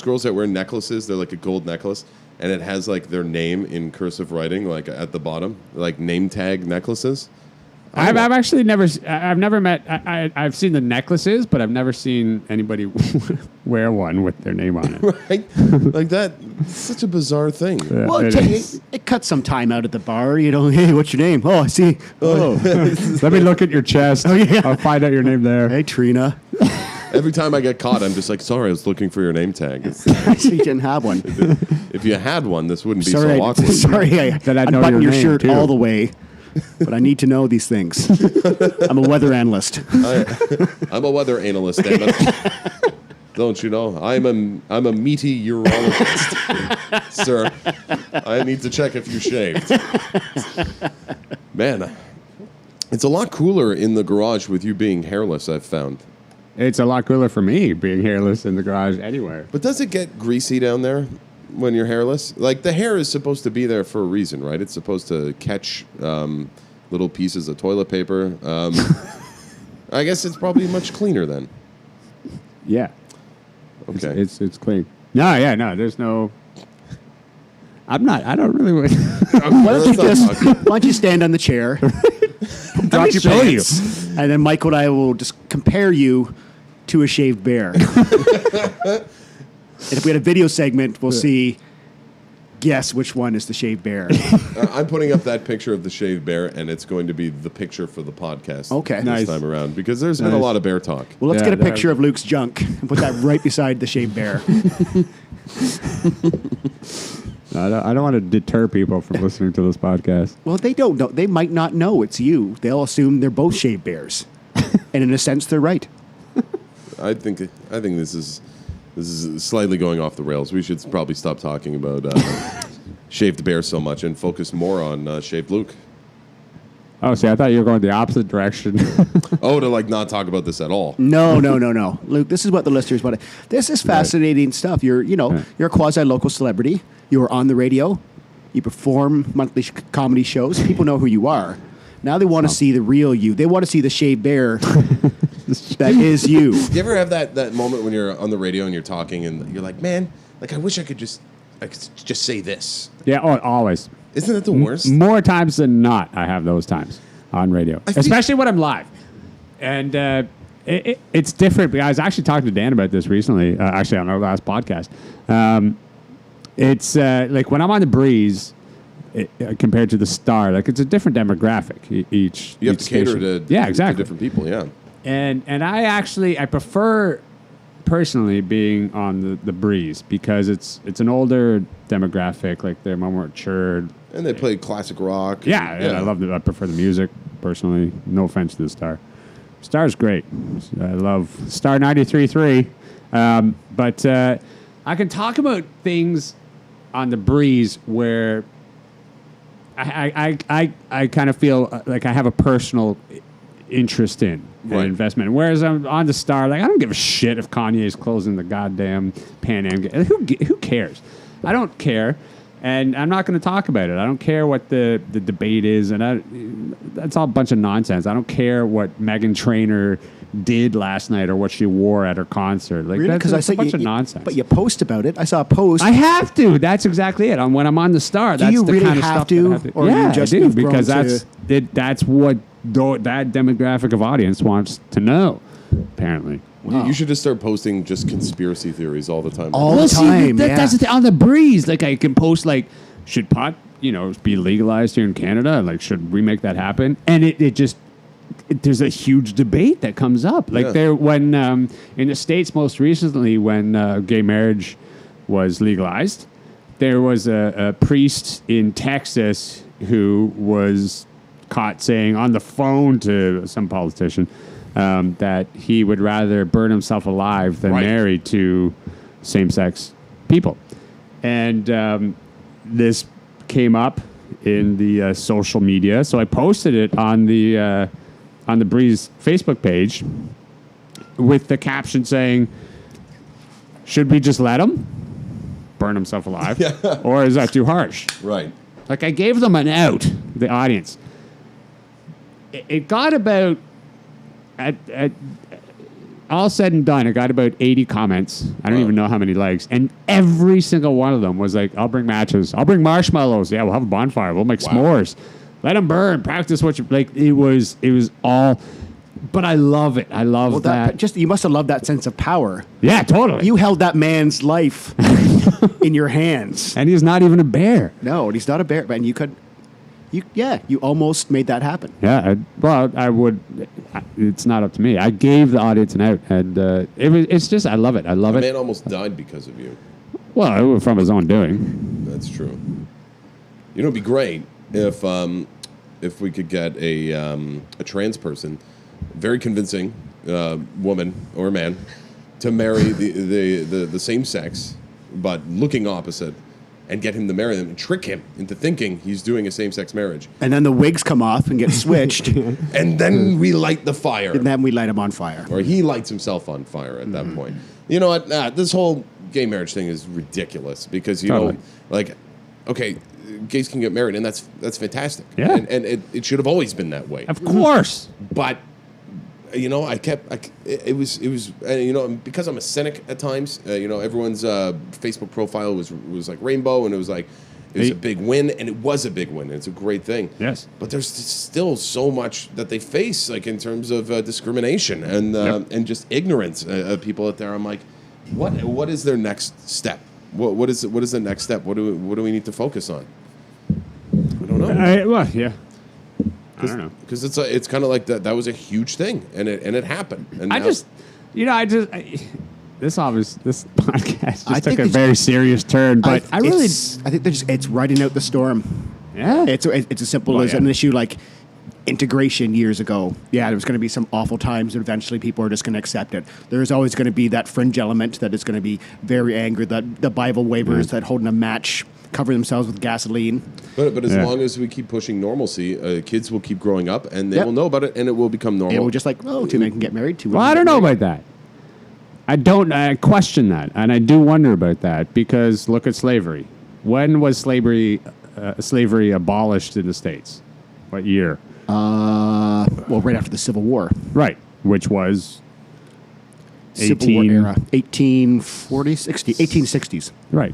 girls that wear necklaces? They're like a gold necklace, and it has like their name in cursive writing, like at the bottom, like name tag necklaces. I've actually never. I've never met. I've seen the necklaces, but I've never seen anybody wear one with their name on it. Right? Like that. It's such a bizarre thing. Yeah, Well, it is. it cuts some time out at the bar. You know, hey, what's your name? Oh, I see. Oh, Let me look at your chest. Oh, yeah. I'll find out your name there. hey, Trina. Every time I get caught, I'm just like, sorry, I was looking for your name tag. It's- You didn't have one. if you had one, this wouldn't be Sorry, so awkward. sorry. I That I know unbuttoned your your name, shirt too. all the way, but I need to know these things. I'm a weather analyst. I'm a weather analyst, damn it. Don't you know? I'm a meteorologist, sir. I need to check if you shaved. Man, it's a lot cooler in the garage with you being hairless, I've found. It's a lot cooler for me being hairless in the garage anywhere. But does it get greasy down there when you're hairless? Like, the hair is supposed to be there for a reason, right? It's supposed to catch little pieces of toilet paper. I guess it's probably much cleaner then. Yeah. Okay. It's clean. No, yeah, no. There's no. I don't really. Why don't you stand on the chair, drop your show you. pants, and then Michael and I will just compare you to a shaved bear. And if we had a video segment, we'll see. Guess which one is the shaved bear. I'm putting up that picture of the shaved bear, and it's going to be the picture for the podcast Okay. this Nice. time around, because there's been a Nice. lot of bear talk. Well, let's Yeah, get a that- picture of Luke's junk and put that right beside the shaved bear. I don't want to deter people from listening to this podcast. Well, they don't know. They might not know it's you. They'll assume they're both shaved bears, and in a sense, they're right. I think this is slightly going off the rails. We should probably stop talking about shaved bear so much and focus more on shaved Luke. Oh, see, I thought you were going the opposite direction. Oh, to like not talk about this at all. No, Luke. This is what the listeners want. This is fascinating stuff. You're a quasi local celebrity. You are on the radio. You perform monthly comedy shows. People know who you are. Now they want to see the real you. They want to see the shaved bear that is you. You ever have that moment when you're on the radio and you're talking and you're like, man, like I wish I could just say this. Yeah, oh, always. Isn't that the worst? More times than not, I have those times on radio, I feel- especially when I'm live. And it's different. I was actually talking to Dan about this recently, actually on our last podcast. It's like when I'm on the breeze compared to the Star, like it's a different demographic each. You have each to cater station. to Yeah, exactly. different people. Yeah. And I prefer personally being on the breeze because it's an older demographic, like they're more matured. And they play classic rock. Yeah, and I prefer the music personally. No offense to the Star. Star's great. I love Star 93.3. But I can talk about things on the breeze where I kind of feel like I have a personal interest in an Right. investment. Whereas I'm on the Star, like I don't give a shit if Kanye's closing the goddamn Pan Am. Who cares? I don't care. And I'm not going to talk about it. I don't care what the debate is, and that's all a bunch of nonsense. I don't care what Meghan Trainor did last night or what she wore at her concert. Like, Really? that's a bunch of nonsense. But you post about it. I saw a post. I have to. That's exactly it. When I'm on the Star, that's you the really kind of have stuff to? that I have to. Or Yeah, you just I do, have grown because to- that's what that demographic of audience wants to know, apparently. You should just start posting just conspiracy theories all the time. All the time, That's the thing. On the breeze. Like, I can post, like, should pot, be legalized here in Canada? Like, should we make that happen? And it just, there's a huge debate that comes up. Like, when in the States most recently, when gay marriage was legalized, there was a priest in Texas who was caught saying on the phone to some politician that he would rather burn himself alive than marry to same-sex people. And this came up in the social media, so I posted it on the Breeze Facebook page with the caption saying, should we just let him burn himself alive? Or is that too harsh? Right. Like, I gave them an out, the audience. It got about, at all said and done, it got about 80 comments. I don't even know how many likes. And every single one of them was like, I'll bring matches. I'll bring marshmallows. Yeah, we'll have a bonfire. We'll make s'mores. Let them burn. Practice what you... Like, it was all... But I love it. I love that. Just you must have loved that sense of power. Yeah, totally. You held that man's life in your hands. And he's not even a bear. No, he's not a bear. And you could... You almost made that happen. Yeah, I would. It's not up to me. I gave the audience an out, and it's just I love it. I love The it. man almost died because of you. Well, it was from his own doing. That's true. It'd be great if we could get a trans person, very convincing woman or man, to marry the same sex, but looking opposite, and get him to marry them and trick him into thinking he's doing a same-sex marriage. And then the wigs come off and get switched. And then we light the fire. And then we light him on fire. Or he lights himself on fire at that point. You know what? This whole gay marriage thing is ridiculous because, know, like, okay, gays can get married, and that's fantastic. Yeah. And it should have always been that way. Of course. But... it was because I'm a cynic at times. Everyone's Facebook profile was like rainbow, and it was like it was a big win, and it was a big win. And it's a great thing. Yes. But there's still so much that they face, like in terms of discrimination and just ignorance of people out there. I'm like, what is their next step? What is the next step? What do we need to focus on? I don't know. Yeah. I don't know, because it's kind of like that was a huge thing, and it happened. And this podcast just took a very serious turn, but I think it's riding out the storm. Yeah, it's as simple as an issue like integration years ago. Yeah, there was going to be some awful times, and eventually people are just going to accept it. There's always going to be that fringe element that is going to be very angry. That the Bible wavers that holding a match, cover themselves with gasoline. But as long as we keep pushing normalcy, kids will keep growing up, and they will know about it, and it will become normal. It will just like, two men can get married. Two. Well, I don't know about that. I question that, and I do wonder about that because look at slavery. When was slavery abolished in the States? What year? Right after the Civil War. Right, which was Civil War era, 1860s. Right.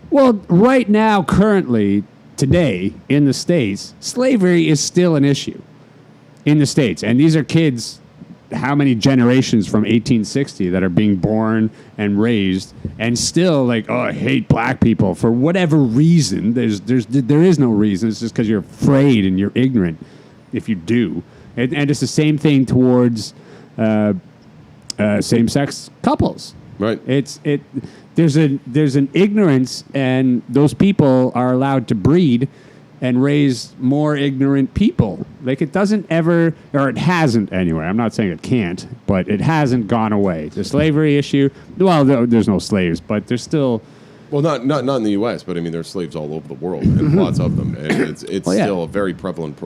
Well, right now, currently, today, in the States, slavery is still an issue in the States. And these are kids, how many generations from 1860 that are being born and raised and still like, I hate black people for whatever reason. There is no reason. It's just because you're afraid and you're ignorant if you do. And it's the same thing towards same-sex couples. Right. There's an ignorance, and those people are allowed to breed and raise more ignorant people. Like, it doesn't ever, or it hasn't anyway. I'm not saying it can't, but it hasn't gone away. The slavery issue, well, there's no slaves, but there's still... Well, not in the U.S., but I mean, there's slaves all over the world, and lots of them. And it's still a very prevalent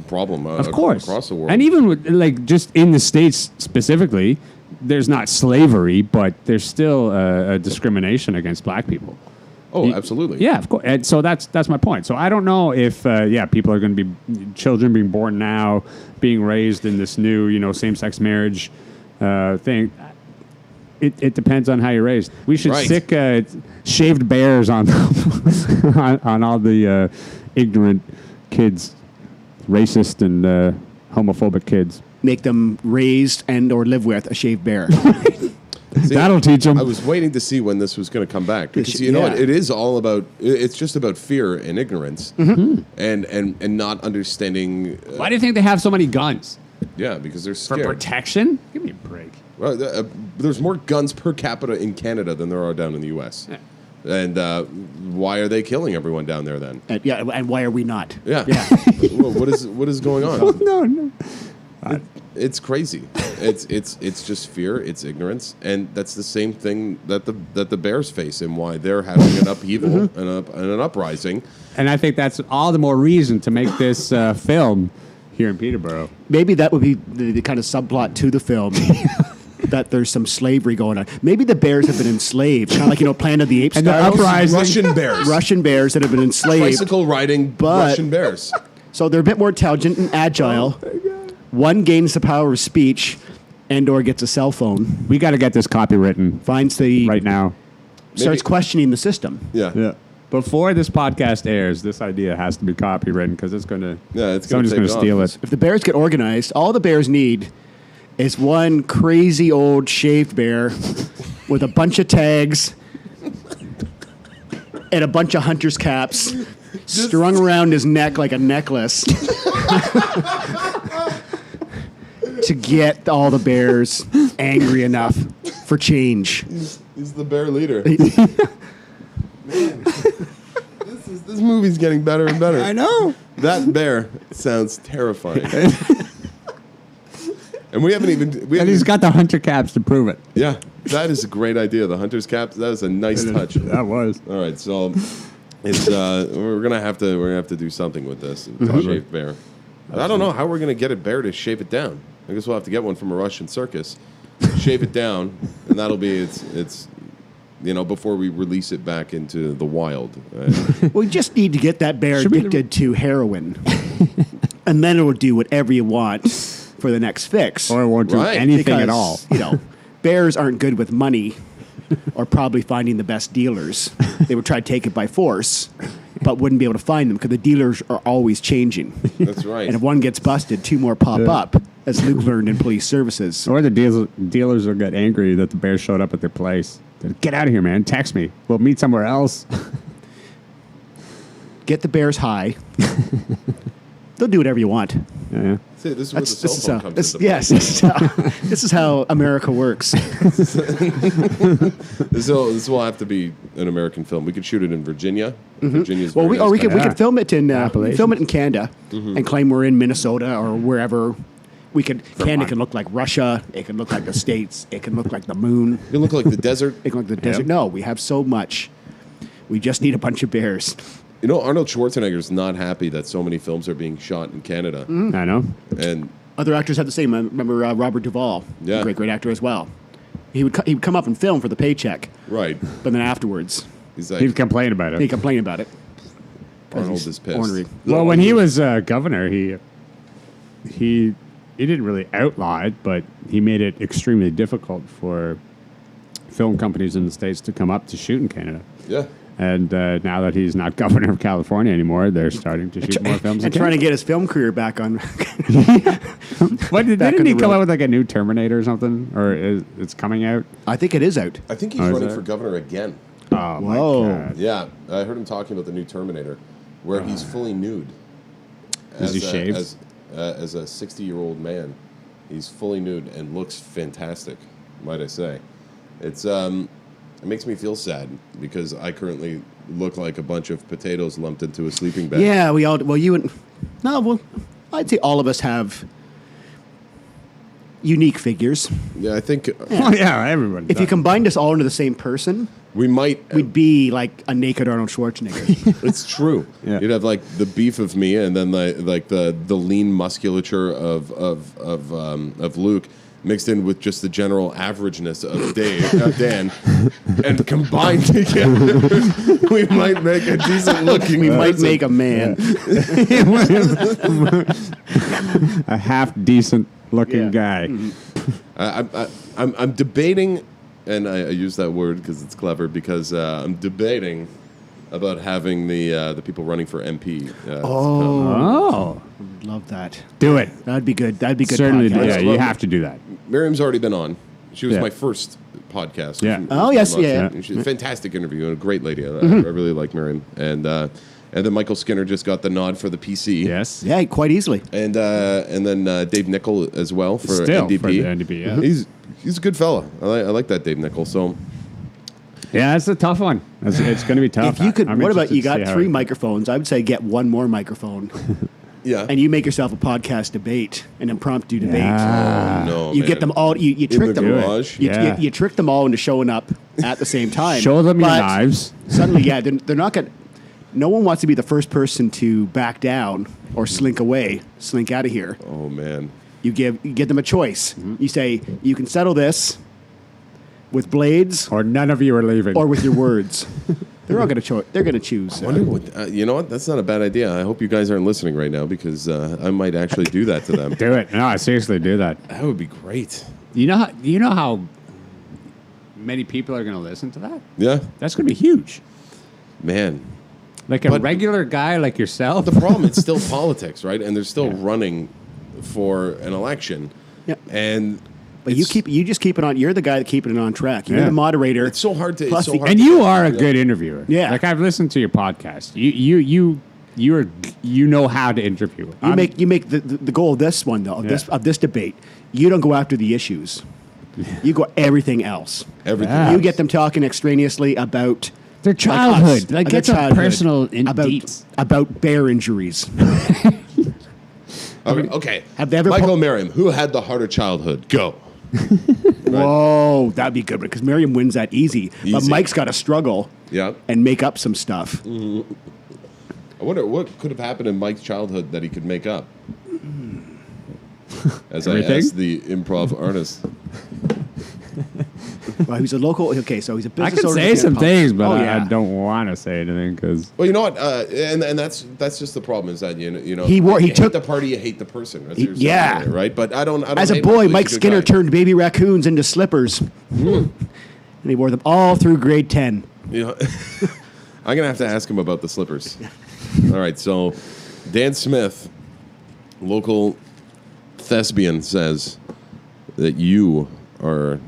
problem of course. Across the world. And even with, like, just in the States specifically, there's not slavery, but there's still a discrimination against black people. Oh, absolutely. Yeah, of course. And so that's my point. So I don't know if people are going to be children being born now, being raised in this new same-sex marriage thing. It depends on how you're raised. We should stick shaved bears on on all the ignorant kids, racist and homophobic kids. Make them raised and or live with a shaved bear. See, That'll teach them. I was waiting to see when this was going to come back because you know what? It is all about. It's just about fear and ignorance, and not understanding. Why do you think they have so many guns? Yeah, because they're For scared. protection? Give me a break. Well, there's more guns per capita in Canada than there are down in the U.S. Yeah. And why are they killing everyone down there then? And why are we not? Yeah. Well, what is going on? No. It's crazy. It's just fear. It's ignorance, and that's the same thing that the Bears face, and why they're having an upheaval and an uprising. And I think that's all the more reason to make this film here in Peterborough. Maybe that would be the kind of subplot to the film. That there's some slavery going on. Maybe the bears have been enslaved, kind of like Planet of the Apes And the styles. uprising. Russian bears that have been enslaved. Bicycle riding Russian bears. So they're a bit more intelligent and agile. One gains the power of speech, and/or gets a cell phone. We got to get this copywritten Finds the right now. starts questioning the system. Yeah. Before this podcast airs, this idea has to be copywritten because it's going to. Yeah, it's gonna somebody's take going to off. steal it. If the bears get organized, all the bears need is one crazy old shaved bear with a bunch of tags and a bunch of hunter's caps strung around his neck like a necklace to get all the bears angry enough for change. He's the bear leader. Man, this movie's getting better and better. I know. That bear sounds terrifying. And we haven't even. And he's got the hunter caps to prove it. Yeah, that is a great idea. The hunter's cap. That is a nice touch. That was. All right, so it's we're gonna have to do something with this shaved bear. I don't know how we're gonna get a bear to shave it down. I guess we'll have to get one from a Russian circus, shave it down, and that'll be its before we release it back into the wild. We just need to get that bear addicted to heroin, and then it will do whatever you want for the next fix. Or it won't do anything at all. Bears aren't good with money or probably finding the best dealers. They would try to take it by force, but wouldn't be able to find them because the dealers are always changing. That's right. And if one gets busted, two more pop up, as Luke learned in police services. Or the dealers will get angry that the bear showed up at their place. They'll, get out of here, man. Text me. We'll meet somewhere else. Get the bears high. They'll do whatever you want. Yeah. See, this is where the cell phone comes into play. Yes, this is how America works. This will have to be an American film. We could shoot it in Virginia. Virginia's Well, very we nice. could film it in Canada Mm-hmm. and claim we're in Minnesota or wherever. Canada can look like Russia. It can look like the States. It can look like the moon. You look like the desert. It can look like the desert. No, we have so much. We just need a bunch of bears. Arnold Schwarzenegger's not happy that so many films are being shot in Canada. I know. And Other actors have the same. I remember Robert Duvall, Yeah. a great actor as well. He would come up and film for the paycheck, right, but then afterwards he's like He'd complain about he it. complained about it. Arnold is pissed. Ornery. Well, when he was governor, he didn't really outlaw it, but he made it extremely difficult for film companies in the States to come up to shoot in Canada. Yeah. And now that he's not governor of California anymore, they're starting to shoot more films. And in trying to Canada. get his film career back on. What, back didn't on he the come road. out with like a new Terminator or something? Or it's coming out? I think it is out. I think he's Oh, is running that- for governor again. Oh, my Whoa. God. Yeah, I heard him talking about the new Terminator, where he's fully nude. Is he As a- shaved? As a 60-year-old man, he's fully nude and looks fantastic, might I say. It makes me feel sad because I currently look like a bunch of potatoes lumped into a sleeping bag. Yeah, we all. Well, you and no. Well, I'd say all of us have unique figures. Yeah, I think Well, yeah, everyone. If you combined us all into the same person, we might. we'd be like a naked Arnold Schwarzenegger. It's true. Yeah. You'd have like the beef of me, and then like the lean musculature of Luke. mixed in with just the general averageness of Dan, and combined together, we might make a decent looking. We might make a man. A half decent looking guy. I'm debating, and I use that word because it's clever, because I'm debating about having the people running for MP. Oh. Love that. Do it. That'd be good. That'd be good. Certainly, podcast. yeah, you have to do that. Miriam's already been on. She was Yeah. my first podcast. Yeah. Oh, yes, yeah. She's a fantastic interview and a great lady. I really like Miriam. And then Michael Skinner just got the nod for the PC. Yes. Yeah, quite easily. And then Dave Nichol as well for Still NDP. for the NDP, yeah. He's a good fella. I like that Dave Nichol. So Yeah, it's a tough one. It's going to be tough. If you could, I'm what about interested you to see got how 3 it- microphones? I would say get one more microphone, yeah. and you make yourself a podcast debate, an impromptu debate. Yeah. no, You man. get them all. You in trick the them. garage. Yeah. You trick them all into showing up at the same time. Show them your But knives. Suddenly, yeah, they're not going. No one wants to be the first person to back down or slink away, slink out of here. Oh man. You give them a choice. You say you can settle this with blades Or none of you are leaving. or with your words. They're all going to They're going to choose. I wonder what, you know what? That's not a bad idea. I hope you guys aren't listening right now, because I might actually do that to them. do it. No, seriously, do that. That would be great. You know how many people are going to listen to that? Yeah, That's going to be huge. man. Like a But- regular guy like yourself. The problem, it's still politics, right? And they're still running for an election. Yeah. And But you just keep it on. You're the guy that keeping it on track. You're Yeah. the moderator. it's so hard to. Plus It's so the- hard And to- you are a good interviewer. Yeah. Like I've listened to your podcast. You know how to interview. You make the goal of this one though of this debate. You don't go after the issues. You go everything else. everything. Yeah. You get them talking extraneously about their us, childhood. Like their get some childhood, personal in about deets. about bear injuries. Okay. Have they ever Michael Merriam, who had the harder childhood? Go. Whoa, that'd be good because Miriam wins that easy. But Easy. Mike's got to struggle Yeah. and make up some stuff. I wonder what could have happened in Mike's childhood that he could make up. As Everything? I asked the improv artist. Well, he's a local. Okay, so he's a I business can owner. say some things, but Oh, I yeah. don't want to say anything because Well, you know what, and that's just the problem is that you know He you took- hate the party, you hate the person. That's your yeah. story, right. But I don't. As a hate boy, He's Mike good Skinner guy. turned baby raccoons into slippers, and he wore them all through grade 10. You know, I'm gonna have to ask him about the slippers. All right, so Dan Smith, local thespian, says that you are.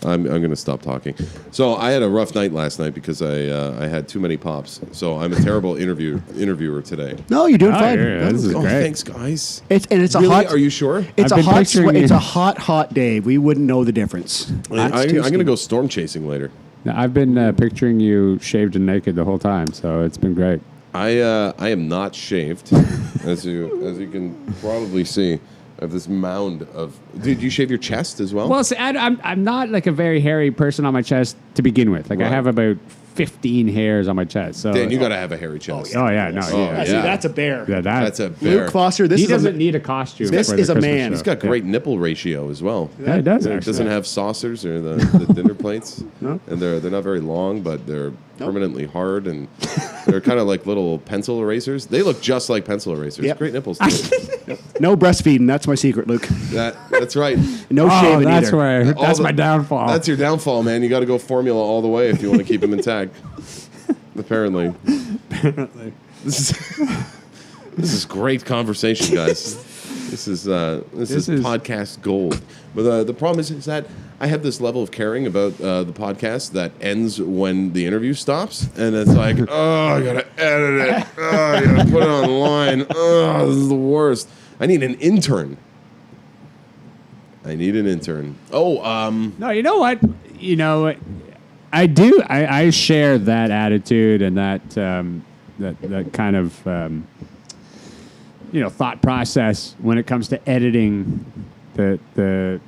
I'm going to stop talking. So I had a rough night last night because I had too many pops. So I'm a terrible interviewer today. No, you're doing fine. yeah, this is Oh, great. thanks, guys. It's a Really? hot. Are you sure? It's I've a been hot. picturing It's you- a hot day. We wouldn't know the difference. I'm going to go storm chasing later. I've been picturing you shaved and naked the whole time, so it's been great. I am not shaved, as you can probably see. I have this mound of. Did you shave your chest as well? Well, see, I'm not like a very hairy person on my chest to begin with. Like I Right. have about 15 hairs on my chest. So Dan, you got to have a hairy chest. Oh yeah, no, Oh, yeah. See, yeah. that's a bear. Yeah, That's a bear. Luke Foster. This He is doesn't a, need a costume. This for the is a Christmas man. show. He's got great nipple ratio as well. Yeah, it does. It Actually. doesn't have saucers or the dinner plates, and they're not very long, but they're permanently hard, and they're kind of like little pencil erasers. They look just like pencil erasers. Yep. Great nipples. Too. no breastfeeding. That's my secret, Luke. That's right. No Oh, shaving that's either. where All that's the- my downfall. That's your downfall, man. You got to go formula all the way if you want to keep him intact. Apparently. This is great conversation, guys. This is podcast gold. But the problem is that I have this level of caring about the podcast that ends when the interview stops, and it's like, oh, I gotta edit it. Oh, I gotta put it online. Oh, this is the worst. I need an intern. Oh, No, you know what? You know, I do. I share that attitude and that that kind of thought process when it comes to editing the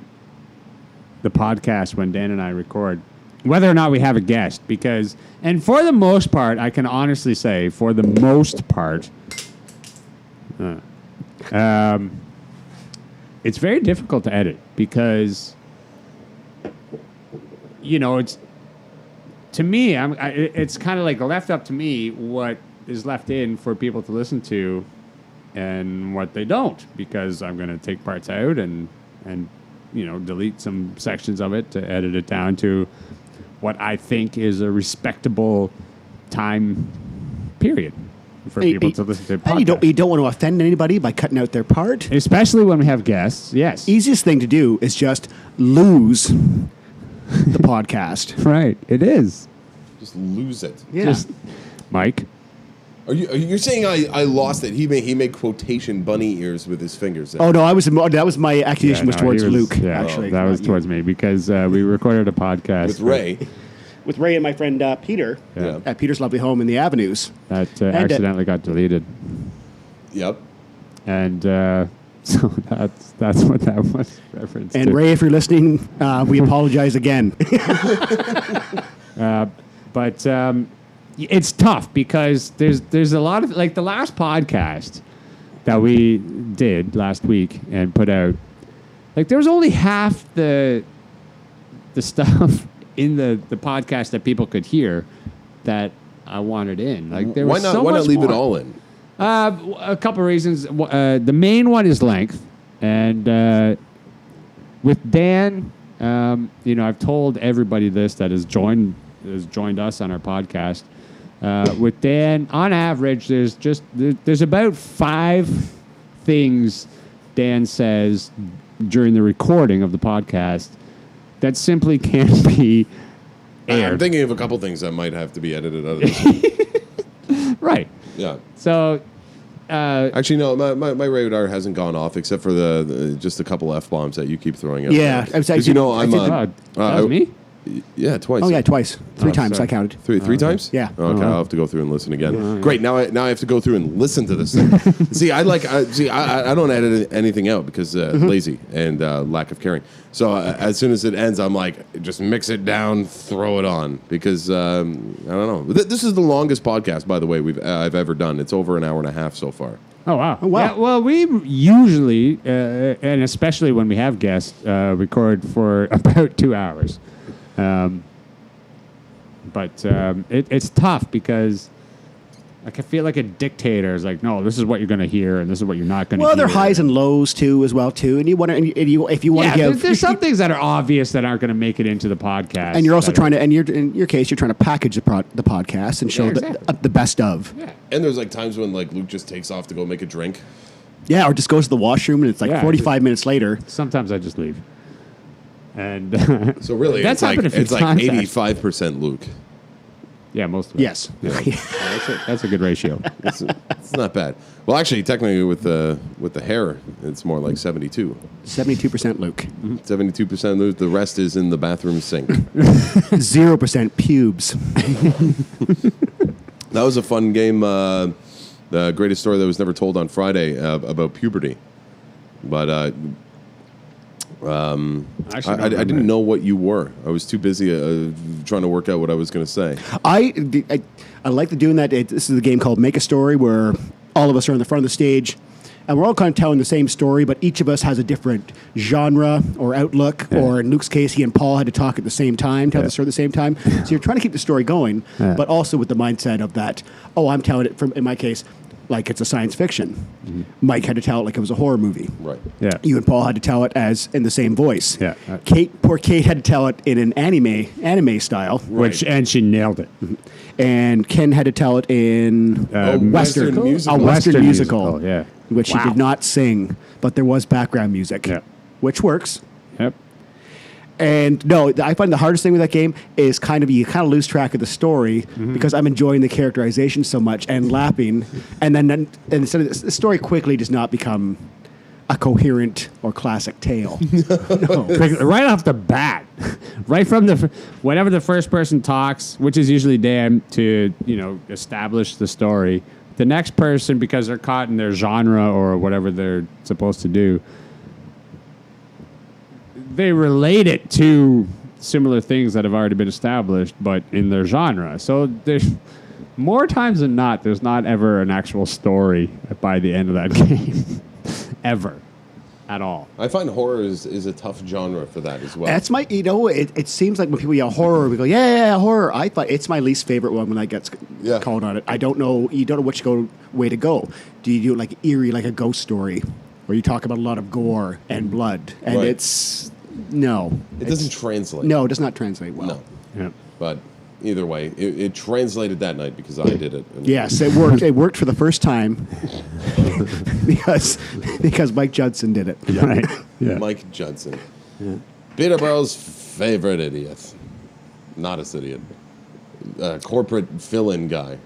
podcast when Dan and I record, whether or not we have a guest. Because, and for the most part, I can honestly say, for the most part, it's very difficult to edit because, it's to me, it's kind of like left up to me what is left in for people to listen to and what they don't, because I'm going to take parts out and delete some sections of it to edit it down to what I think is a respectable time period for people to listen to podcasts. And you don't want to offend anybody by cutting out their part. Especially when we have guests, yes. Easiest thing to do is just lose the podcast. Right, it is. Just lose it. Yeah. Mike? You're saying I lost it? He made quotation bunny ears with his fingers. Oh no, that was my accusation was towards Luke. Yeah, actually, that was towards me because we recorded a podcast with Ray. With Ray and my friend Peter at Peter's Lovely Home in the Avenues. That accidentally got deleted. Yep. And so that's what that was reference and to. Ray, if you're listening, we apologize again. But it's tough because there's a lot of, like, the last podcast that we did last week and put out, like, there was only half the stuff in the podcast that people could hear that I wanted in. Like, there was so why much not leave more. it all in? A couple of reasons. The main one is length, and with Dan, I've told everybody this that has joined us on our podcast. With Dan, on average, there's about 5 things Dan says during the recording of the podcast that simply can't be aired. I'm thinking of a couple things that might have to be edited out of this. Right. Yeah. So, actually, no, my radar hasn't gone off except for the just a couple F-bombs that you keep throwing out. Yeah, because I'm that was me. Yeah, twice. Oh yeah, twice, 3 times sorry. I counted. Three times? Yeah. Okay, I'll have to go through and listen again. Great. Now I have to go through and listen to this thing. See, I don't edit anything out because lazy and lack of caring. So as soon as it ends, I'm like, just mix it down, throw it on, because I don't know. This is the longest podcast, by the way, I've ever done. It's over an hour and a half so far. Oh, wow. Oh, wow. Yeah, well, we usually, and especially when we have guests, record for about 2 hours. But it's tough because I can feel like a dictator is like, no, this is what you're going to hear, and this is what you're not going to hear. Well, there are highs and lows too, as well too. And you want to, if you want to give, there's some things that are obvious that aren't going to make it into the podcast. and you're also trying to, and in your case, you're trying to package the podcast and show exactly. the best of. Yeah. And there's like times when like Luke just takes off to go make a drink. Yeah, or just goes to the washroom and it's like 45 minutes later. Sometimes I just leave. And So really, that's it's like happened a few it's like times, 85% Luke. yeah, most of it. Yes. That's a good ratio. It's not bad. Well, actually, technically, with the hair, it's more like 72. 72% Luke. 72% Luke. The rest is in the bathroom sink. 0% pubes. That was a fun game. The greatest story that was never told on Friday about puberty. But I didn't know what you were. I was too busy trying to work out what I was going to say. I like doing that. This is a game called Make a Story where all of us are in the front of the stage and we're all kind of telling the same story, but each of us has a different genre or outlook. Yeah. Or in Luke's case, he and Paul had to talk at the same time, tell the story at the same time. So you're trying to keep the story going, but also with the mindset of that, I'm telling it from, in my case, like it's a science fiction. Mm-hmm. Mike had to tell it like it was a horror movie. Right. Yeah. You and Paul had to tell it as in the same voice. Yeah. Poor Kate had to tell it in an anime style. Right. And she nailed it. Mm-hmm. And Ken had to tell it in Western musical. A Western musical. Yeah. Which she did not sing, but there was background music. Yeah. Which works. Yep. And no, I find the hardest thing with that game is you lose track of the story because I'm enjoying the characterization so much and laughing, and then instead of the story quickly does not become a coherent or classic tale. No. Right off the bat, right from whenever the first person talks, which is usually Dan, to establish the story, the next person, because they're caught in their genre or whatever they're supposed to do, they relate it to similar things that have already been established, but in their genre. So there's more times than not, there's not ever an actual story by the end of that game. Ever. at all. I find horror is a tough genre for that as well. That's my, it seems like when people yell horror, we go, yeah, horror. I thought it's my least favorite one when I get called on it. I don't know, you don't know which way to go. Do you do it like eerie, like a ghost story, where you talk about a lot of gore and blood? And Right. it doesn't translate. No, it does not translate well. No. Yeah. But either way, it translated that night because I did it. And Yes, it worked. It worked for the first time because Mike Judson did it. Right. Yeah. Mike Judson. Peterborough's favorite idiot. Not a idiot. Corporate fill-in guy.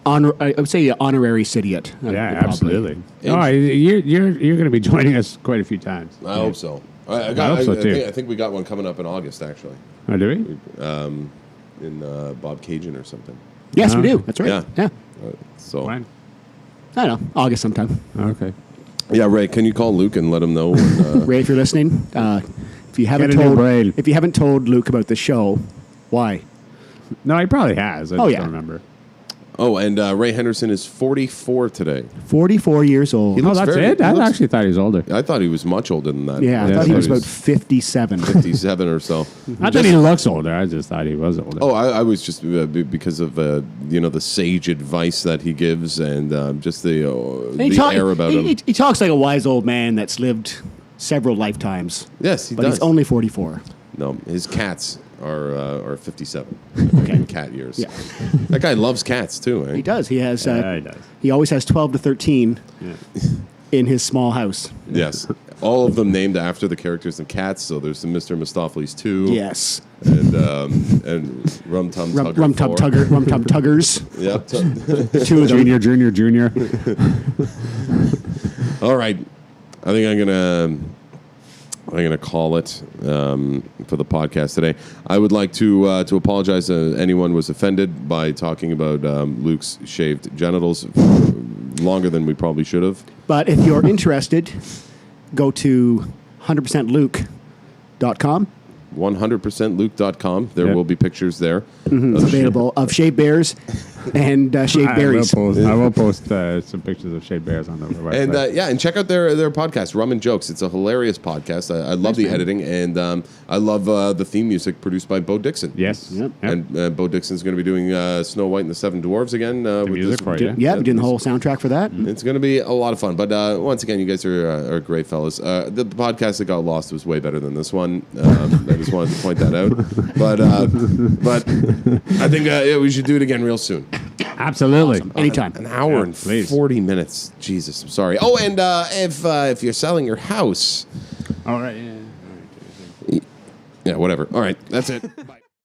I would say honorary idiot. Yeah, absolutely. Oh, you're going to be joining us quite a few times. I hope so. I hope so, too. think we got one coming up in August, actually. Oh, do we? In Bob Cajun or something. Yes, we do. That's right. Yeah. Yeah. So When? I don't know. August sometime. Okay. yeah, Ray, can you call Luke and let him know? When, Ray, if you're listening, if you haven't Get a new brain. told Luke about the show, why? No, he probably has. I Oh, just yeah. don't remember. oh, and Ray Henderson is 44 today. 44 years old. He Oh, looks that's very- it? he I looks- actually thought he was older. I thought he was much older than that. Yeah, I Yeah, thought he was so about 57. 57 or so. I thought he looks older. I just thought he was older. Oh, I was just because of the sage advice that he gives and just the air about him. He talks like a wise old man that's lived several lifetimes. Yes, he but does. he's only 44. No, his cats are 57. Okay. In cat years. Yeah. That guy loves cats too. Eh? He does. He has. Yeah, he does. He always has 12 to 13 Yeah. in his small house. Yes, all of them named after the characters in Cats. So there's the Mr. Mistopheles 2. Yes. And Rum Tum Tugger. Rum Tum 4. Tugger. Rum Tum Tuggers. Yep. Two of them. Junior. All right. I think I'm gonna call it for the podcast today. I would like to apologize to anyone who was offended by talking about Luke's shaved genitals longer than we probably should have. But if you're interested, go to 100%luke.com. 100%luke.com. There Yep. will be pictures there. It's available of shaved bears and shaved berries. I will post some pictures of shaved bears on the website. And and check out their podcast, Rum and Jokes. It's a hilarious podcast. I love the editing, and I love the theme music produced by Bo Dixon. yes. Yep. Yep. And Bo Dixon's going to be doing Snow White and the Seven Dwarves again. With music this- for you. Yeah, we're doing the whole soundtrack for that. It's going to be a lot of fun. But once again, you guys are great fellas. The podcast that got lost was way better than this one. I just wanted to point that out. But I think we should do it again real soon. Absolutely. Anytime. An hour Yeah, and please. 40 minutes. Jesus, I'm sorry. Oh, and if you're selling your house, All right. Yeah. yeah, whatever. All right, that's it.